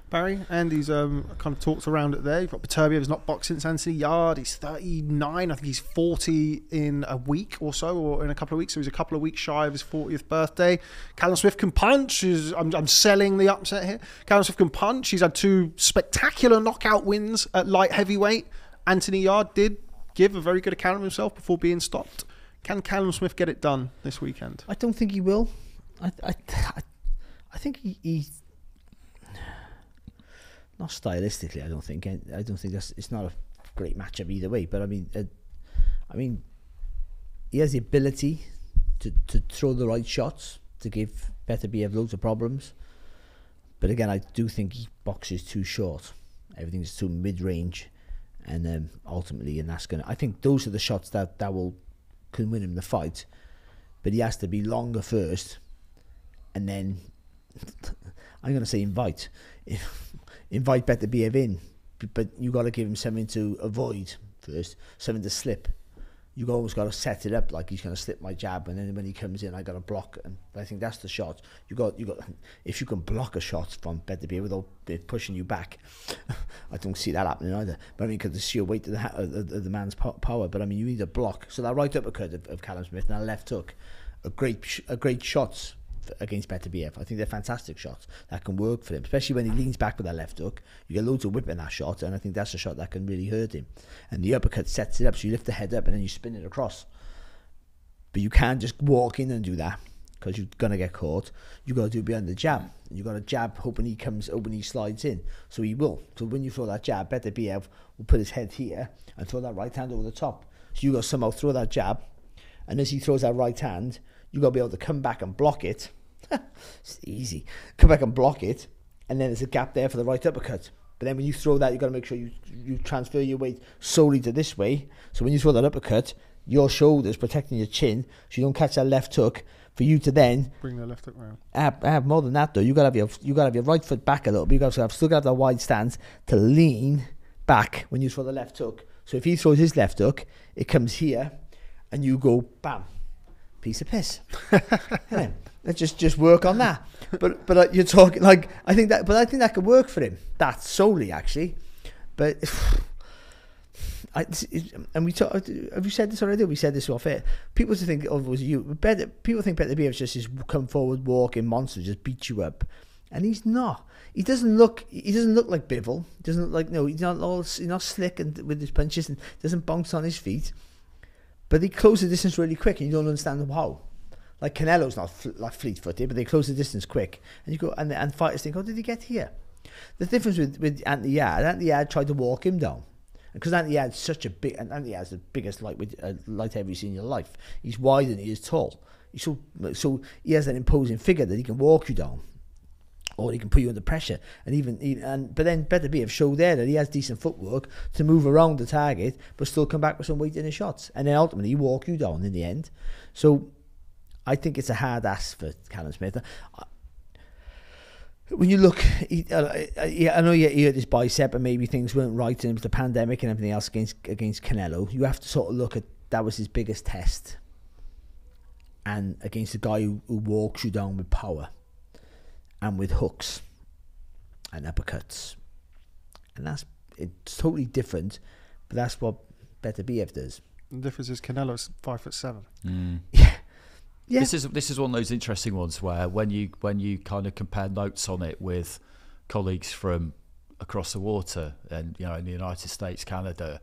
Barry, Andy's kind of talked around it there. You've got Beterbiev's not boxed since Anthony Yarde. He's 39. I think he's 40 in a week or so, or in a couple of weeks. So he's a couple of weeks shy of his 40th birthday. Callum Smith can punch. I'm selling the upset here. Callum Smith can punch. He's had 2 spectacular knockout wins at light heavyweight. Anthony Yarde did give a very good account of himself before being stopped. Can Callum Smith get it done this weekend? I don't think he will. I think he's not stylistically. I don't think it's not a great matchup either way. But I mean, he has the ability to throw the right shots to give Beterbiev loads of problems. But again, I do think he boxes too short. Everything's too mid-range, and ultimately, and that's I think those are the shots that can win him the fight. But he has to be longer first, and then I'm going to say invite Beterbiev in, but you got to give him something to avoid first, something to slip. You always got to set it up like he's going to slip my jab, and then when he comes in, I got to block. And I think that's the shot. You got. If you can block a shot from Beterbiev without pushing you back, I don't see that happening either. But I mean, because the sheer weight of the man's power. But I mean, you need a block. So that right uppercut of Callum Smith and that left hook, are great shots against Beterbiev. I think they're fantastic shots that can work for him, especially when he leans back with that left hook. You get loads of whip in that shot, and I think that's a shot that can really hurt him. And the uppercut sets it up, so you lift the head up and then you spin it across. But you can't just walk in and do that, because you're gonna get caught. You got to do it behind the jab. You got to jab, hoping he slides in. So he will. So when you throw that jab, Beterbiev will put his head here and throw that right hand over the top. So you got to somehow throw that jab, and as he throws that right hand, you got to be able to come back and block it. It's easy. Come back and block it, and then there's a gap there for the right uppercut. But then when you throw that, you got to make sure you transfer your weight solely to this way. So when you throw that uppercut, your shoulders protecting your chin, so you don't catch that left hook. For you to then bring the left hook round. Have more than that though. You got to have your right foot back a little bit. You got to still got to have that wide stance to lean back when you throw the left hook. So if he throws his left hook, it comes here, and you go bam, piece of piss. Let's just work on that. But you're talking like I think that could work for him. That solely actually, but have you said this already? We said this off air. People think, oh, it was you. People think Beterbiev's just this come forward, walking monster, just beat you up, and he's not. He doesn't look like Bivol. He doesn't look like he's not slick and with his punches and doesn't bounce on his feet. But they close the distance really quick, and you don't understand how. Like Canelo's not like fleet-footed, but they close the distance quick, and you go and fighters think, "Oh, did he get here?" The difference with Anthony Yarde tried to walk him down, because Anthony Yarde's such a big, and Anthony Yarde's the biggest light heavy you've seen in your life. He's wide and he is tall. He's so he has an imposing figure that he can walk you down, or he can put you under pressure. But then Beterbiev showed there that he has decent footwork to move around the target, but still come back with some weight in his shots, and then ultimately walk you down in the end. So I think it's a hard ass for Callum Smith. when you look, I know he hurt his bicep and maybe things weren't right and it was the pandemic and everything else against Canelo. You have to sort of look at that was his biggest test, and against a guy who walks you down with power and with hooks and uppercuts, and it's totally different. But that's what Beterbiev does. The difference is Canelo's 5'7". Yeah. Yeah. This is one of those interesting ones where when you kind of compare notes on it with colleagues from across the water and in the United States, Canada,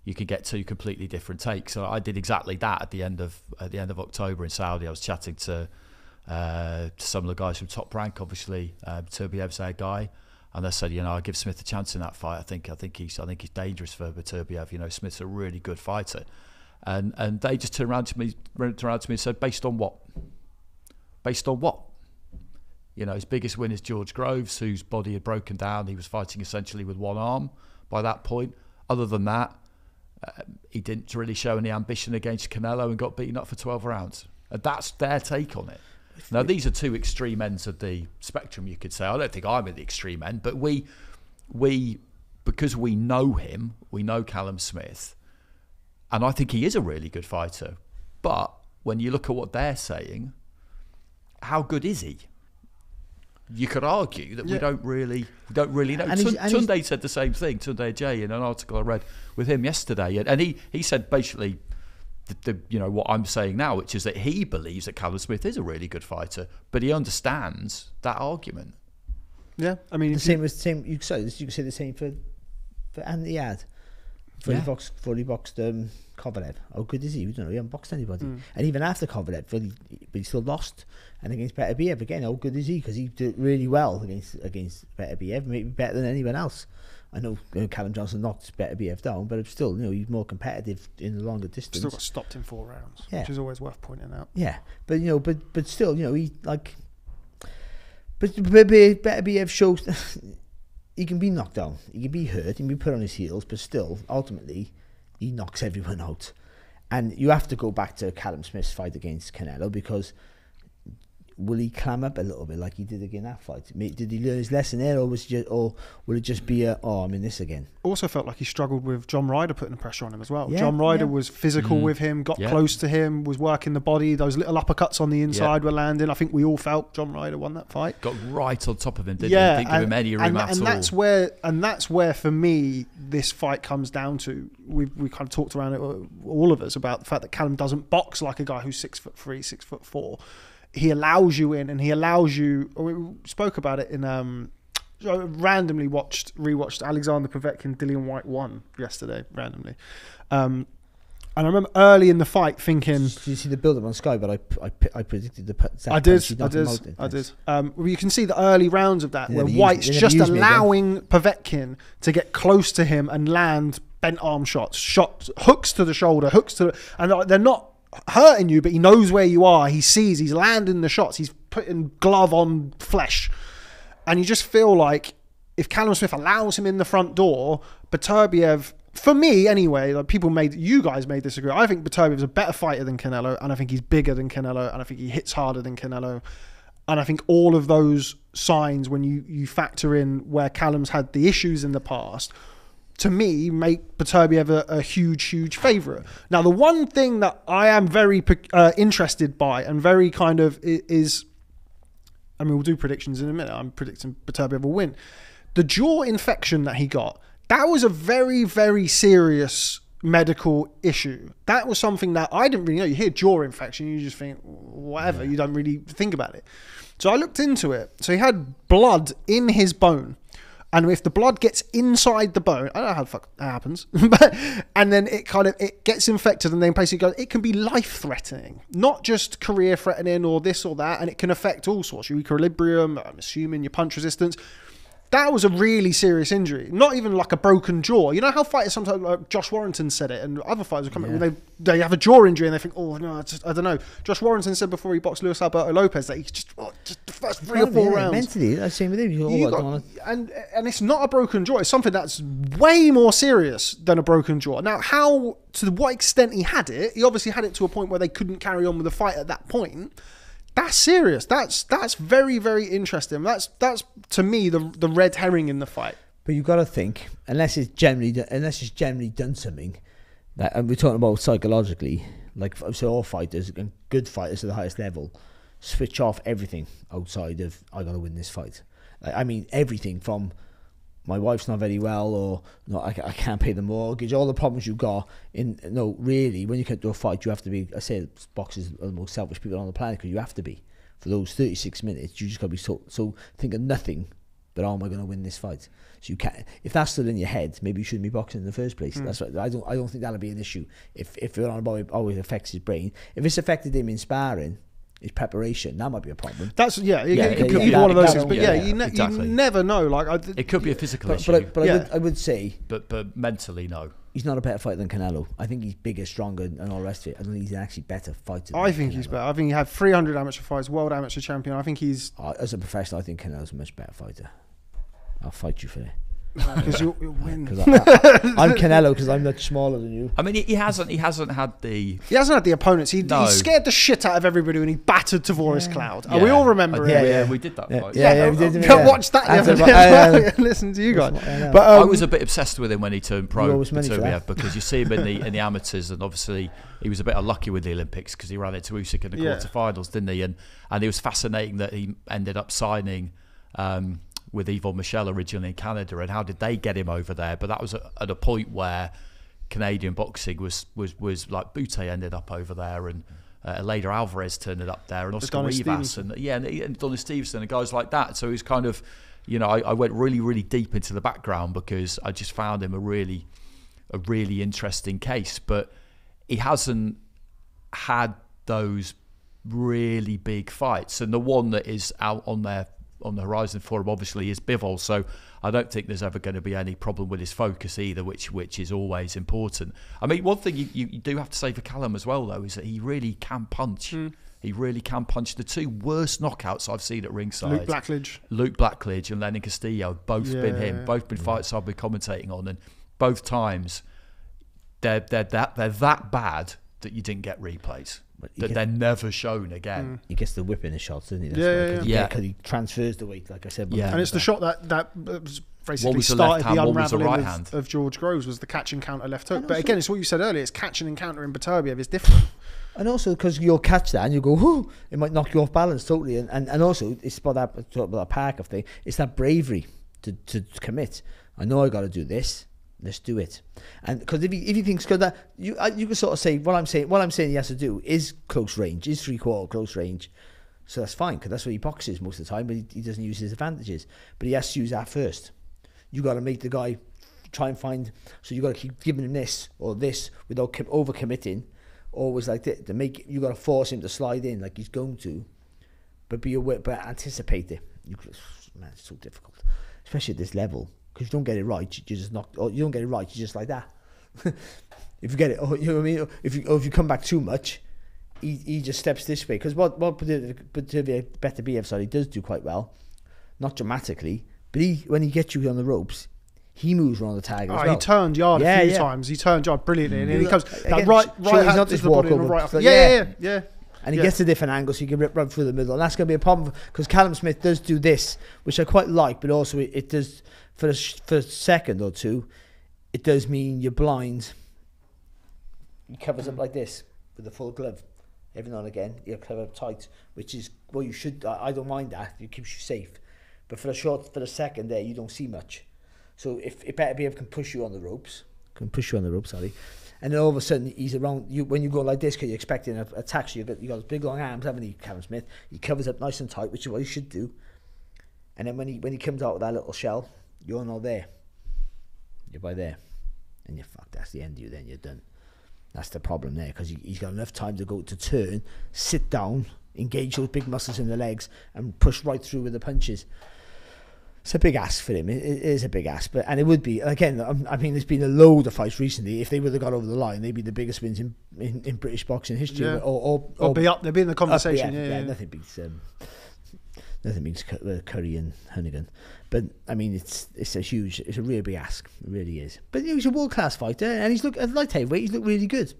you can get two completely different takes. So I did exactly that at the end of October in Saudi. I was chatting to some of the guys from Top Rank, obviously Beterbiev's their guy, and they said, I give Smith a chance in that fight. I think he's dangerous for Beterbiev. Smith's a really good fighter. And they just turned around to me and said, based on what? Based on what? His biggest win is George Groves, whose body had broken down. He was fighting essentially with one arm by that point. Other than that, he didn't really show any ambition against Canelo and got beaten up for 12 rounds. And that's their take on it. Now, these are two extreme ends of the spectrum, you could say. I don't think I'm at the extreme end, but we because we know him, we know Callum Smith, and I think he is a really good fighter. But when you look at what they're saying, how good is he? You could argue that we don't really know. Tunde said the same thing, Tunde Jay, in an article I read with him yesterday, and he said basically what I'm saying now, which is that he believes that Callum Smith is a really good fighter, but he understands that argument. Yeah, I mean, You could say the same for Andy Ad. Fully boxed Kovalev. How good is he? We don't know. He hasn't boxed anybody. And even after Kovalev, but he still lost. And against Beterbiev again, how good is he? Because he did really well against Beterbiev, maybe better than anyone else. I know Callum Johnson knocked Beterbiev down, but still, he's more competitive in the longer distance. Still got stopped in 4 rounds, which is always worth pointing out. Yeah, but but still, he like. But Beterbiev shows. He can be knocked down, he can be hurt, he can be put on his heels, but still, ultimately, he knocks everyone out. And you have to go back to Callum Smith's fight against Canelo, because will he clam up a little bit like he did again that fight? Did he learn his lesson there, or will it just be I'm in this again? Also felt like he struggled with John Ryder putting the pressure on him as well. Yeah, John Ryder was physical with him, got close to him, was working the body. Those little uppercuts on the inside were landing. I think we all felt John Ryder won that fight. Got right on top of him, didn't he? Didn't give him any room at all. And that's where for me this fight comes down to. We kind of talked around it, all of us, about the fact that Callum doesn't box like a guy who's 6'3", 6'4". He allows you in, and he allows you. We spoke about it in. I randomly rewatched Alexander Povetkin Dillian White 1 yesterday randomly, and I remember early in the fight thinking. Did you see the build-up on Sky? But I predicted the. I did. Well, you can see the early rounds of that where White's just allowing Povetkin to get close to him and land bent arm shots, hooks to the shoulder, and they're not hurting you, but he knows where you are. He sees, he's landing the shots, he's putting glove on flesh, and you just feel like if Callum Smith allows him in the front door, Beterbiev, for me anyway, like you guys may disagree, I think Beterbiev's a better fighter than Canelo, and I think he's bigger than Canelo, and I think he hits harder than Canelo, and I think all of those signs, when you factor in where Callum's had the issues in the past, to me, make Beterbiev a huge favourite. Now, the one thing that I am very interested by and very kind of is, I mean, we'll do predictions in a minute. I'm predicting Beterbiev will win. The jaw infection that he got, that was a very, very serious medical issue. That was something that I didn't really know. You hear jaw infection, you just think, whatever. You don't really think about it. So I looked into it. So he had blood in his bone. And if the blood gets inside the bone, I don't know how the fuck that happens, and then it gets infected, and then basically goes, it can be life-threatening, not just career-threatening or this or that, and it can affect all sorts, your equilibrium, I'm assuming your punch resistance. That was a really serious injury, not even like a broken jaw. You know how fighters sometimes, like Josh Warrington said it, and other fighters will come in when they have a jaw injury and they think, oh no, I don't know. Josh Warrington said before he boxed Luis Alberto Lopez that he just the first 3 or 4 rounds. Mentally, that's the same with him. And it's not a broken jaw. It's something that's way more serious than a broken jaw. Now, to what extent he had it? He obviously had it to a point where they couldn't carry on with the fight at that point. That's serious. That's very, very interesting. That's to me the red herring in the fight. But you've got to think, unless it's generally done something, that, and we're talking about psychologically, like so all fighters and good fighters at the highest level switch off everything outside of I got to win this fight. Like, I mean everything from my wife's not very well, or no, I can't pay the mortgage, all the problems you've got. Really, when you come to a fight, you have to be, I say boxers are the most selfish people on the planet, because you have to be. For those 36 minutes, you just got to be so think of nothing but, oh, am I going to win this fight? So you can't, if that's still in your head, maybe you shouldn't be boxing in the first place. That's what, I don't think that'll be an issue. If you're on about it always affects his brain. If it's affected him in sparring, his preparation, that might be a problem. That's it could be one of those things. But exactly. you never know. Like it could be a physical issue. But I would say, but mentally, no. He's not a better fighter than Canelo. I think he's bigger, stronger, and all the rest of it. I don't think he's an actually better fighter. I think he's better. I think he had 300 amateur fights, world amateur champion. I think he's as a professional, I think Canelo's a much better fighter. I'll fight you for it. Because you'll win. I'm Canelo because I'm much smaller than you. I mean, he hasn't had the... He hasn't had the opponents. He scared the shit out of everybody when he battered Tavoris Cloud. And we all remember it. Yeah, we did that fight. Yeah, we did. Go watch that the other day as well. Listen to you guys. But I was a bit obsessed with him when he turned pro, Beterbiev, because you see him in the amateurs, and obviously he was a bit unlucky with the Olympics because he ran into Usyk in the quarterfinals, didn't he? And it was fascinating that he ended up signing with Yvon Michel originally in Canada, and how did they get him over there? But that was at a point where Canadian boxing was like Butte ended up over there, and later Alvarez turned it up there, and Oscar Rivas, and Donny Stevenson, and guys like that. So he's kind of, I went really, really deep into the background because I just found him a really interesting case. But he hasn't had those really big fights, and the one that is out on the horizon for him obviously is Bivol, so I don't think there's ever going to be any problem with his focus either, which is always important. I mean, one thing you do have to say for Callum as well, though, is that he really can punch. He really can punch. The two worst knockouts I've seen at ringside, Luke Blackledge and Lennon Castillo, both been fights I've been commentating on, and both times they're that bad that you didn't get replays. They're never shown again. He gets the whip in his shots, doesn't he? That's because he transfers the weight, like I said. And it's the shot that basically started the unraveling of George Groves, was the catch and counter left hook. But again, it's what you said earlier. It's catching and countering Beterbiev is different. And also because you'll catch that and you go, whoo, it might knock you off balance totally. And also it's about that Parker thing. It's that bravery to commit. I know I got to do this. Let's do it. And because if he thinks that you can sort of say what I'm saying he has to do is close range, is 3/4 close range, so that's fine because that's what he boxes most of the time. But he doesn't use his advantages. But he has to use that first. You got to make the guy try and find. So you got to keep giving him this or this without over committing. Always like that to make. You got to force him to slide in like he's going to, but be aware, but anticipate it. Man, it's so difficult, especially at this level. Because you don't get it right, you just knock. Or you don't get it right, you just like that. If you get it, you know what I mean. If you come back too much, he just steps this way. Because what Beterbiev does do quite well, not dramatically, but when he gets you on the ropes, he moves around the tag as well. He turned yard a few times. He turned yard brilliantly, and he comes that right he's not just walk over. Right Yeah. And he gets a different angle, so he can run through the middle, and that's going to be a problem because Callum Smith does do this, which I quite like, but also it does for a second or two, it does mean you're blind. He covers up like this with a full glove. Every now and again, he'll cover up tight, which is well, you should. I don't mind that; it keeps you safe. But for a second there, you don't see much. So if Beterbiev can push you on the ropes, and then all of a sudden he's around you when you go like this because you're expecting an attack. So you got his big long arms, haven't you, Callum Smith? He covers up nice and tight, which is what he should do. And then when he comes out with that little shell, you're not there. You're by there, and you're fucked. That's the end of you. Then you're done. That's the problem there because he's got enough time to go to turn, sit down, engage those big muscles in the legs, and push right through with the punches. It's a big ask for him. It is a big ask, and it would be again. I mean, there's been a load of fights recently. If they would have got over the line, they'd be the biggest wins in British boxing history. Yeah. Or be up. They'd be in the conversation. Nothing beats Curry and Hunnigan. But I mean, it's a real big ask. It really is. But he's a world class fighter, and he's looked at light heavyweight. He's looked really good.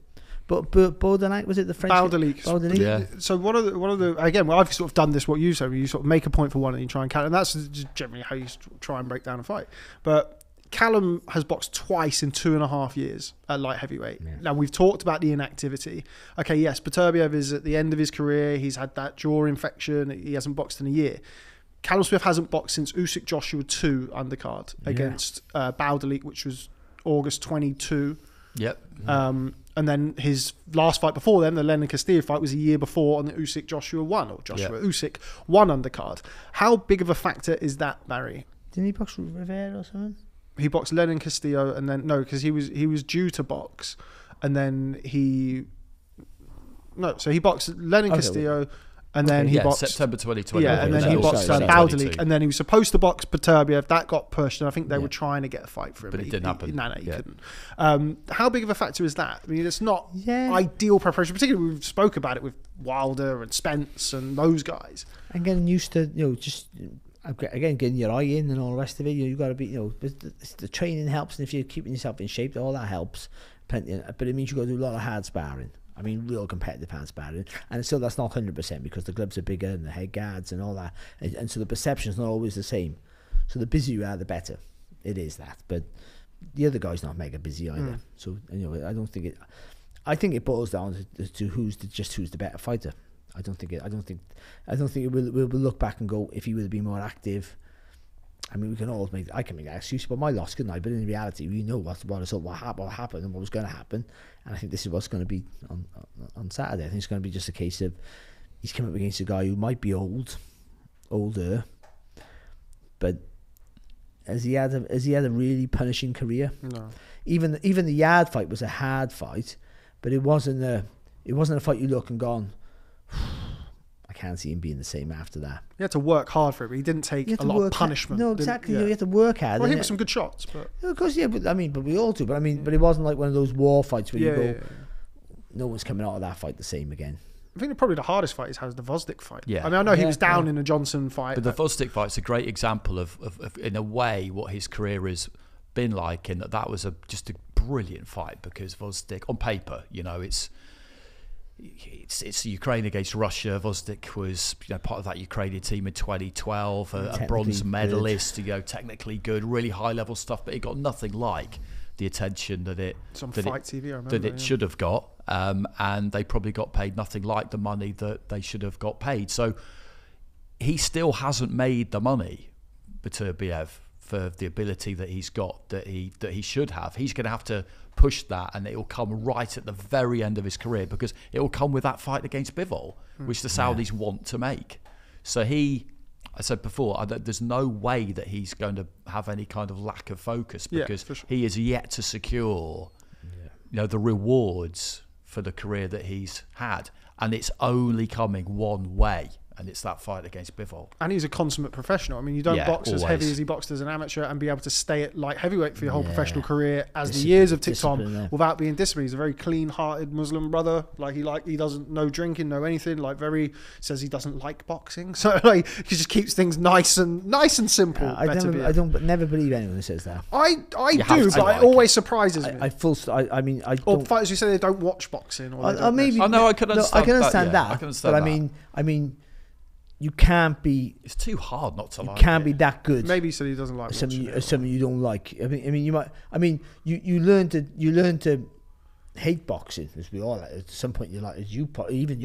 But Boxeo, was it the French? Baudelik. Yeah. So one of the again, well, I've sort of done this what you said, where you sort of make a point for one and you try and counter, and that's just generally how you try and break down a fight. But Callum has boxed twice in 2.5 years at light heavyweight. Yeah. Now, we've talked about the inactivity. Okay, yes, Beterbiev is at the end of his career. He's had that jaw infection. He hasn't boxed in a year. Callum Smith hasn't boxed since Usyk Joshua 2 undercard against Baudelik, which was August 22. Yep. And then his last fight before then, the Lennon Castillo fight, was a year before on the Usyk Joshua 1, or Joshua Usyk 1 undercard. How big of a factor is that, Barry? Didn't he box Rivera or something? He boxed Lennon Castillo, and then because he was due to box, and then he boxed Lennon Castillo, and then he boxed September 2020. Yeah, and then he boxed Baudelik, and then he was supposed to box Beterbiev. That got pushed, and I think they were trying to get a fight for him, but it didn't happen. He couldn't. How big of a factor is that? I mean, it's not ideal preparation. Particularly, we've spoke about it with Wilder and Spence and those guys. And getting used to just. Again, getting your eye in and all the rest of it, you've got to be, the training helps, and if you're keeping yourself in shape, all that helps plenty. But it means you've got to do a lot of hard sparring. I mean, real competitive hard sparring, and still that's not 100% because the gloves are bigger and the head guards and all that, and so the perception's not always the same. So the busier you are, the better. It is that, but the other guy's not mega busy either. So I don't think it. I think it boils down to who's the better fighter. I don't think it will. We'll look back and go, if he would have been more active. I mean, I can make that excuse about my loss, couldn't I? But in reality, we know what happened and what was going to happen, and I think this is what's going to be on Saturday. I think it's going to be just a case of he's coming up against a guy who might be older, but has he had a really punishing career? No. Even the Yard fight was a hard fight, but it wasn't a fight you look and gone, I can't see him being the same after that. He had to work hard for it, but he didn't take a lot of punishment. No, exactly. You had to work hard. Well, he hit some good shots, but of course, but we all do. But but it wasn't like one of those war fights where you go, no one's coming out of that fight the same again. I think probably the hardest fight is the Vosdik fight. Yeah. I mean, I know he was down in the Johnson fight. But the Vosdik fight's a great example of, in a way, what his career has been like, in that was just a brilliant fight, because Vosdik, on paper, it's Ukraine against Russia. Vosdik was part of that Ukrainian team in 2012, a bronze medalist, technically good, really high level stuff, but it got nothing like the attention that it should have got, and they probably got paid nothing like the money that they should have got paid. So he still hasn't made the money, Beterbiev, for the ability that he's got, that he should have. He's going to have to push that, and it will come right at the very end of his career, because it will come with that fight against Bivol, which the Saudis want to make. So I said before, there's no way that he's going to have any kind of lack of focus, because he is yet to secure the rewards for the career that he's had, and it's only coming one way. And it's that fight against Bivol. And he's a consummate professional. I mean, you don't box as heavy as he boxed as an amateur and be able to stay at light heavyweight for your whole professional career as the years have ticked on without being disciplined. He's a very clean-hearted Muslim brother. He doesn't know drinking, no anything. Says he doesn't like boxing. So he just keeps things nice and simple. I never believe anyone who says that. I do, but it always surprises me. Or fighters who say they don't watch boxing. Or I can understand that. But I mean. You can't be. It's too hard not to like. You can't be that good. Maybe he said he doesn't like something you don't like. You might. You learn to hate boxing, as we all. At some point, you're like, even in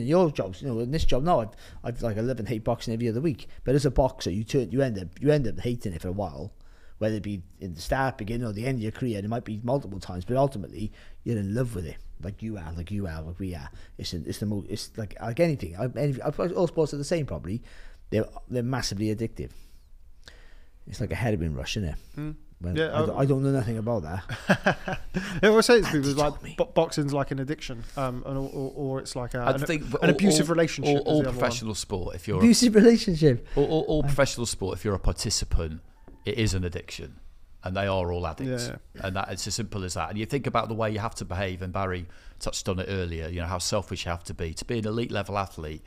your jobs. In this job now, I live and hate boxing every other week. But as a boxer, you end up hating it for a while, whether it be in the start, beginning, or the end of your career. It might be multiple times, but ultimately, you're in love with it. Like we are. It's like anything. All sports are the same. Probably, they're massively addictive. It's like a heroin rush, isn't it? I don't know nothing about that. I always say to people like boxing's like an addiction, or it's like an abusive relationship. All professional sport, if you're abusive relationship. All professional sport, if you're a participant, it is an addiction. And they are all addicts, and it's as simple as that. And you think about the way you have to behave, and Barry touched on it earlier. how selfish you have to be an elite level athlete.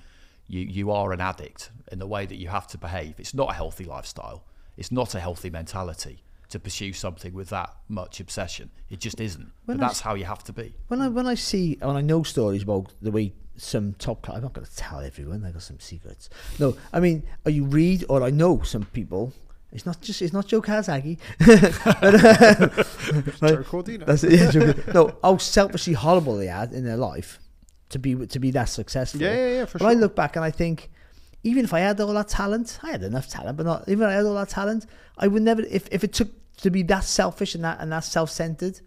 You are an addict in the way that you have to behave. It's not a healthy lifestyle. It's not a healthy mentality to pursue something with that much obsession. It just isn't. When But I that's how you have to be. When I know stories about the way some top class, I'm not going to tell everyone. I got some secrets. No, I mean, you read or I know some people. It's not Joe Kazagi. Joe Cordino. That's it. Yeah, Joe, no, how selfishly horrible they had in their life to be that successful. Yeah, for sure. But I look back and I think, even if I had all that talent, I had enough talent, but not even if I had all that talent, I would never. If it took to be that selfish and that self-centered,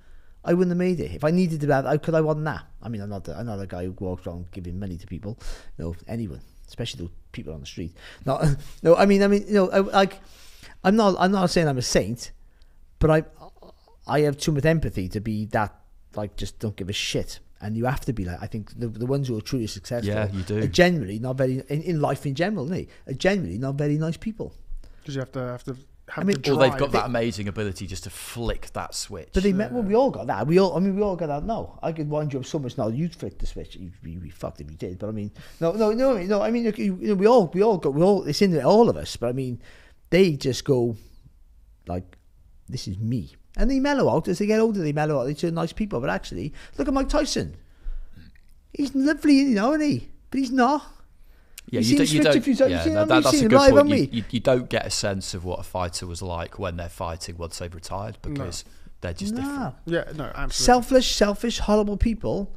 I wouldn't have made it. If I needed to be that, I wasn't that. I mean, I'm not a guy who walks around giving money to people. No, anyone, especially those people on the street. No, I mean, I'm not saying I'm a saint, but I have too much empathy to be that, like, just don't give a shit. And you have to be like, I think the ones who are truly successful, Yeah, you do. are generally not very, in life in general, are generally not very nice people. Because you have to have the Or they've got drive. that amazing ability just to flick that switch. But we all got that. We all got that now. I could wind you up so much now. You'd flick the switch. You'd be fucked if you did. But I mean, no. I mean, we all. It's in all of us. But I mean, they just go like, this is me, and they mellow out as they get older. They mellow out. They turn nice people. But actually, look at Mike Tyson. He's lovely, isn't he? But he's not. Yeah, you you don't. We've Yeah, seen no, him that's a good live, point. haven't we? You don't get a sense of what a fighter was like when they're fighting once they've retired because they're just different. Yeah, no, absolutely. Selfish, horrible people,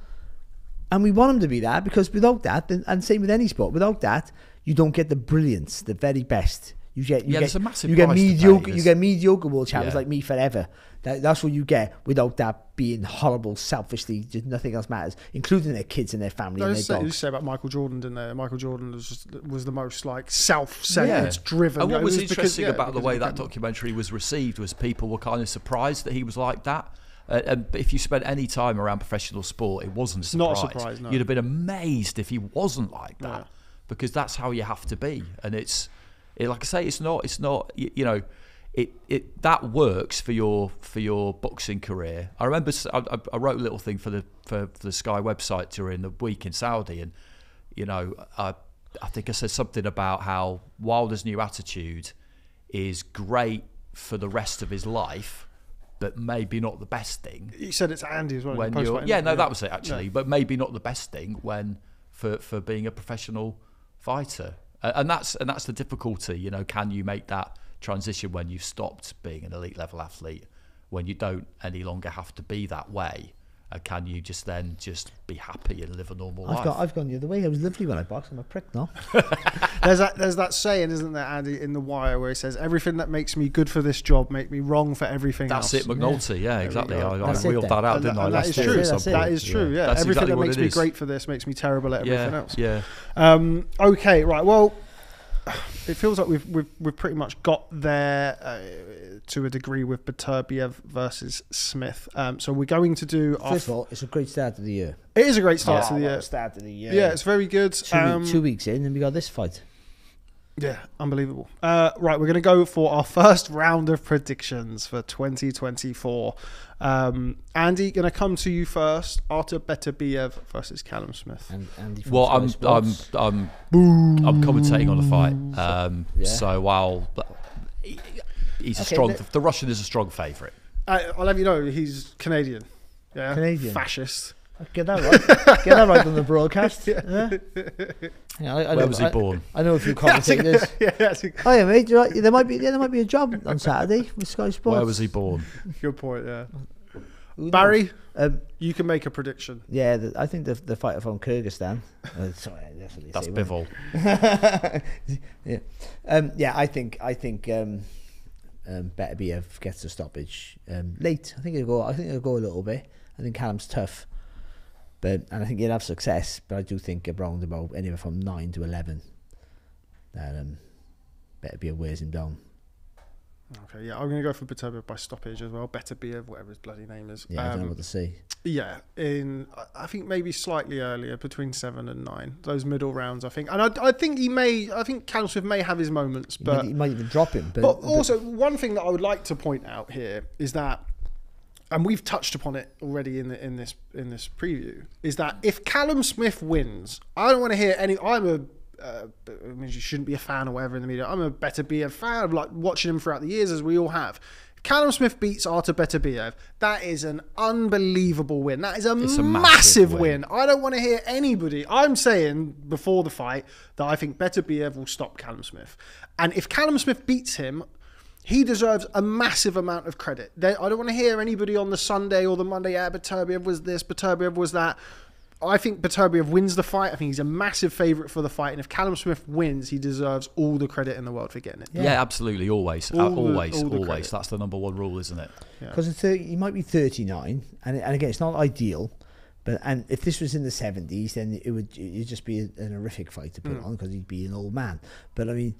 and we want them to be that, because without that, and same with any sport, without that, you don't get the brilliance, the very best. There's a massive you get price to pay. mediocre. You get mediocre world champions Yeah. like me forever. That's what you get without that being horrible, selfishly, just nothing else matters, including their kids and their family and their You dogs. say about Michael Jordan, didn't there? Michael Jordan was the most like self-centered, driven. And what It was because- interesting about the because way he that became- documentary was received was people were kind of surprised that he was like that. And if you spent any time around professional sport, it wasn't a surprise. Not a surprise, no. You'd have been amazed if he wasn't like that, Yeah. because that's how you have to be. And like I say, it's not. You know, that works for your boxing career. I remember I wrote a little thing for the Sky website during the week in Saudi, and you know, I think I said something about how Wilder's new attitude is great for the rest of his life, but maybe not the best thing. You said it's Andy as well. When you're, that was it actually, but maybe not the best thing when for being a professional fighter, and that's the difficulty. You know, can you make that transition when you've stopped being an elite level athlete, when you don't any longer have to be that way? Can you just be happy and live a normal life? I've gone the other way. I was lovely when I boxed. I'm a prick now. There's that saying, isn't there, Andy, in The Wire, where he says, "Everything that makes me good for this job make me wrong for everything else." That's it, McNulty. Yeah, exactly. go. I That's it wheeled then. that out, And didn't I? that last is year true. at some That's it. point. That is true. Yeah, That's everything exactly that what makes it me is. great for this makes me terrible at everything else. Yeah. Okay, right. Well, it feels like we've pretty much got there to a degree with Beterbiev versus Smith. So we're going to do. First of all, it's a great start to the year. It is a great start to the year. Start to the year. Yeah, it's very good. 2 weeks in, and we got this fight. Yeah, unbelievable. Right, we're going to go for our first round of predictions for 2024. Andy, going to come to you first. Artur Beterbiev versus Callum Smith. And Andy from Well, Sky Sports. I'm commentating on the fight. So while he's a strong, the Russian is a strong favourite. I'll have you know, he's Canadian. Yeah, Canadian. Fascist. Get that right. Get that right on the broadcast. Yeah. Where was he born? I know a few commentators. Oh yeah, mate. Right. There might be a job on Saturday with Sky Sports. Where was he born? Good point. Yeah. Who Barry, knows? you can make a prediction. Yeah, I think the fighter from Kyrgyzstan. Sorry, that's what they That's say, Bivol. Yeah. I think Beterbiev gets the stoppage late. I think it'll go a little bit. I think Callum's tough, and I think he'll have success. But I do think around about anywhere from 9 to 11, that Beterbiev wears him down. Okay, yeah, I'm going to go for Beterbiev by stoppage as well. Beterbiev, whatever his bloody name is. Yeah, I don't know what to say. Yeah, I think maybe slightly earlier, between 7 and 9. Those middle rounds, I think. And I think Callum Smith may have his moments, but He might even drop him. But also, one thing that I would like to point out here is that, and we've touched upon it already in this preview, is that if Callum Smith wins, I don't want to hear any. I mean, you shouldn't be a fan or whatever in the media. I'm a Beterbiev fan. I've like watching him throughout the years, as we all have. Callum Smith beats Artur Beterbiev. That is an unbelievable win. That is a It's a massive massive win. I don't want to hear anybody. I'm saying before the fight that I think Beterbiev will stop Callum Smith. And if Callum Smith beats him, he deserves a massive amount of credit. I don't want to hear anybody on the Sunday or the Monday, Beterbiev was this, Beterbiev was that. I think Beterbiev wins the fight. I think he's a massive favourite for the fight. And if Callum Smith wins, he deserves all the credit in the world for getting it. Yeah, absolutely. Always. All Always. the Always. credit. That's the number one rule, isn't it? Because he might be 39, and again, it's not ideal. And if this was in the 70s, then it'd just be an horrific fight to put on because he'd be an old man. But I mean,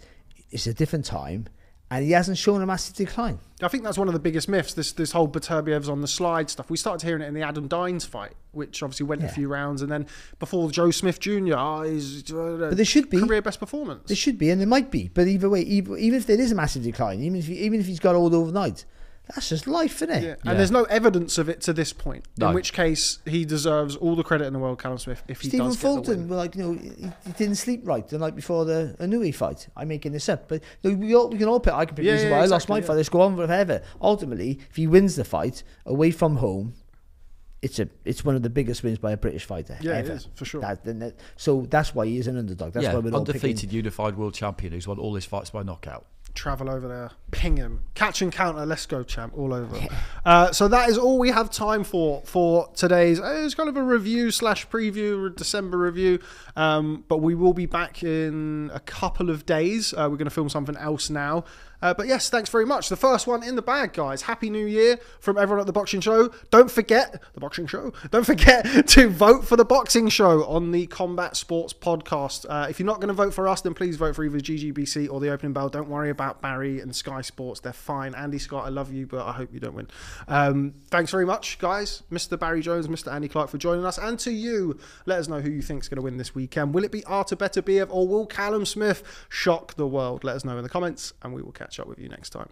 it's a different time. And he hasn't shown a massive decline. I think that's one of the biggest myths, this whole Beterbiev's on the slide stuff. We started hearing it in the Adam Dines fight, which obviously went a few rounds. And then before Joe Smith Jr., his but there should be career best performance. There should be, and there might be. But either way, even if there is a massive decline, even if he's got old overnight, that's just life, isn't it? Yeah. And there's no evidence of it to this point. No. In which case, he deserves all the credit in the world, Callum Smith, if he does get the win. Stephen Fulton, he didn't sleep right the night before the Ngannou fight. I'm making this up, but we can all pick. I can pick reasons why I lost my fight. Let's go on forever. Ultimately, if he wins the fight away from home, it's one of the biggest wins by a British fighter ever. It is, for sure. So that's why he is an underdog. That's why we're all undefeated unified world champion who's won all his fights by knockout. Travel over there, ping him, catch and counter, let's go, champ, all over. So that is all we have time for today's. It's kind of a review / preview, a December review. But we will be back in a couple of days. We're going to film something else now. But yes, thanks very much. The first one in the bag, guys. Happy New Year from everyone at The Boxing Show. Don't forget to vote for The Boxing Show on the Combat Sports podcast. If you're not going to vote for us, then please vote for either GGBC or The Opening Bell. Don't worry about Barry and Sky Sports. They're fine. Andy Scott, I love you, but I hope you don't win. Thanks very much, guys. Mr. Barry Jones, Mr. Andy Clark for joining us. And to you, let us know who you think is going to win this weekend. Will it be Artur Beterbiev or will Callum Smith shock the world? Let us know in the comments and we will catch up with you next time.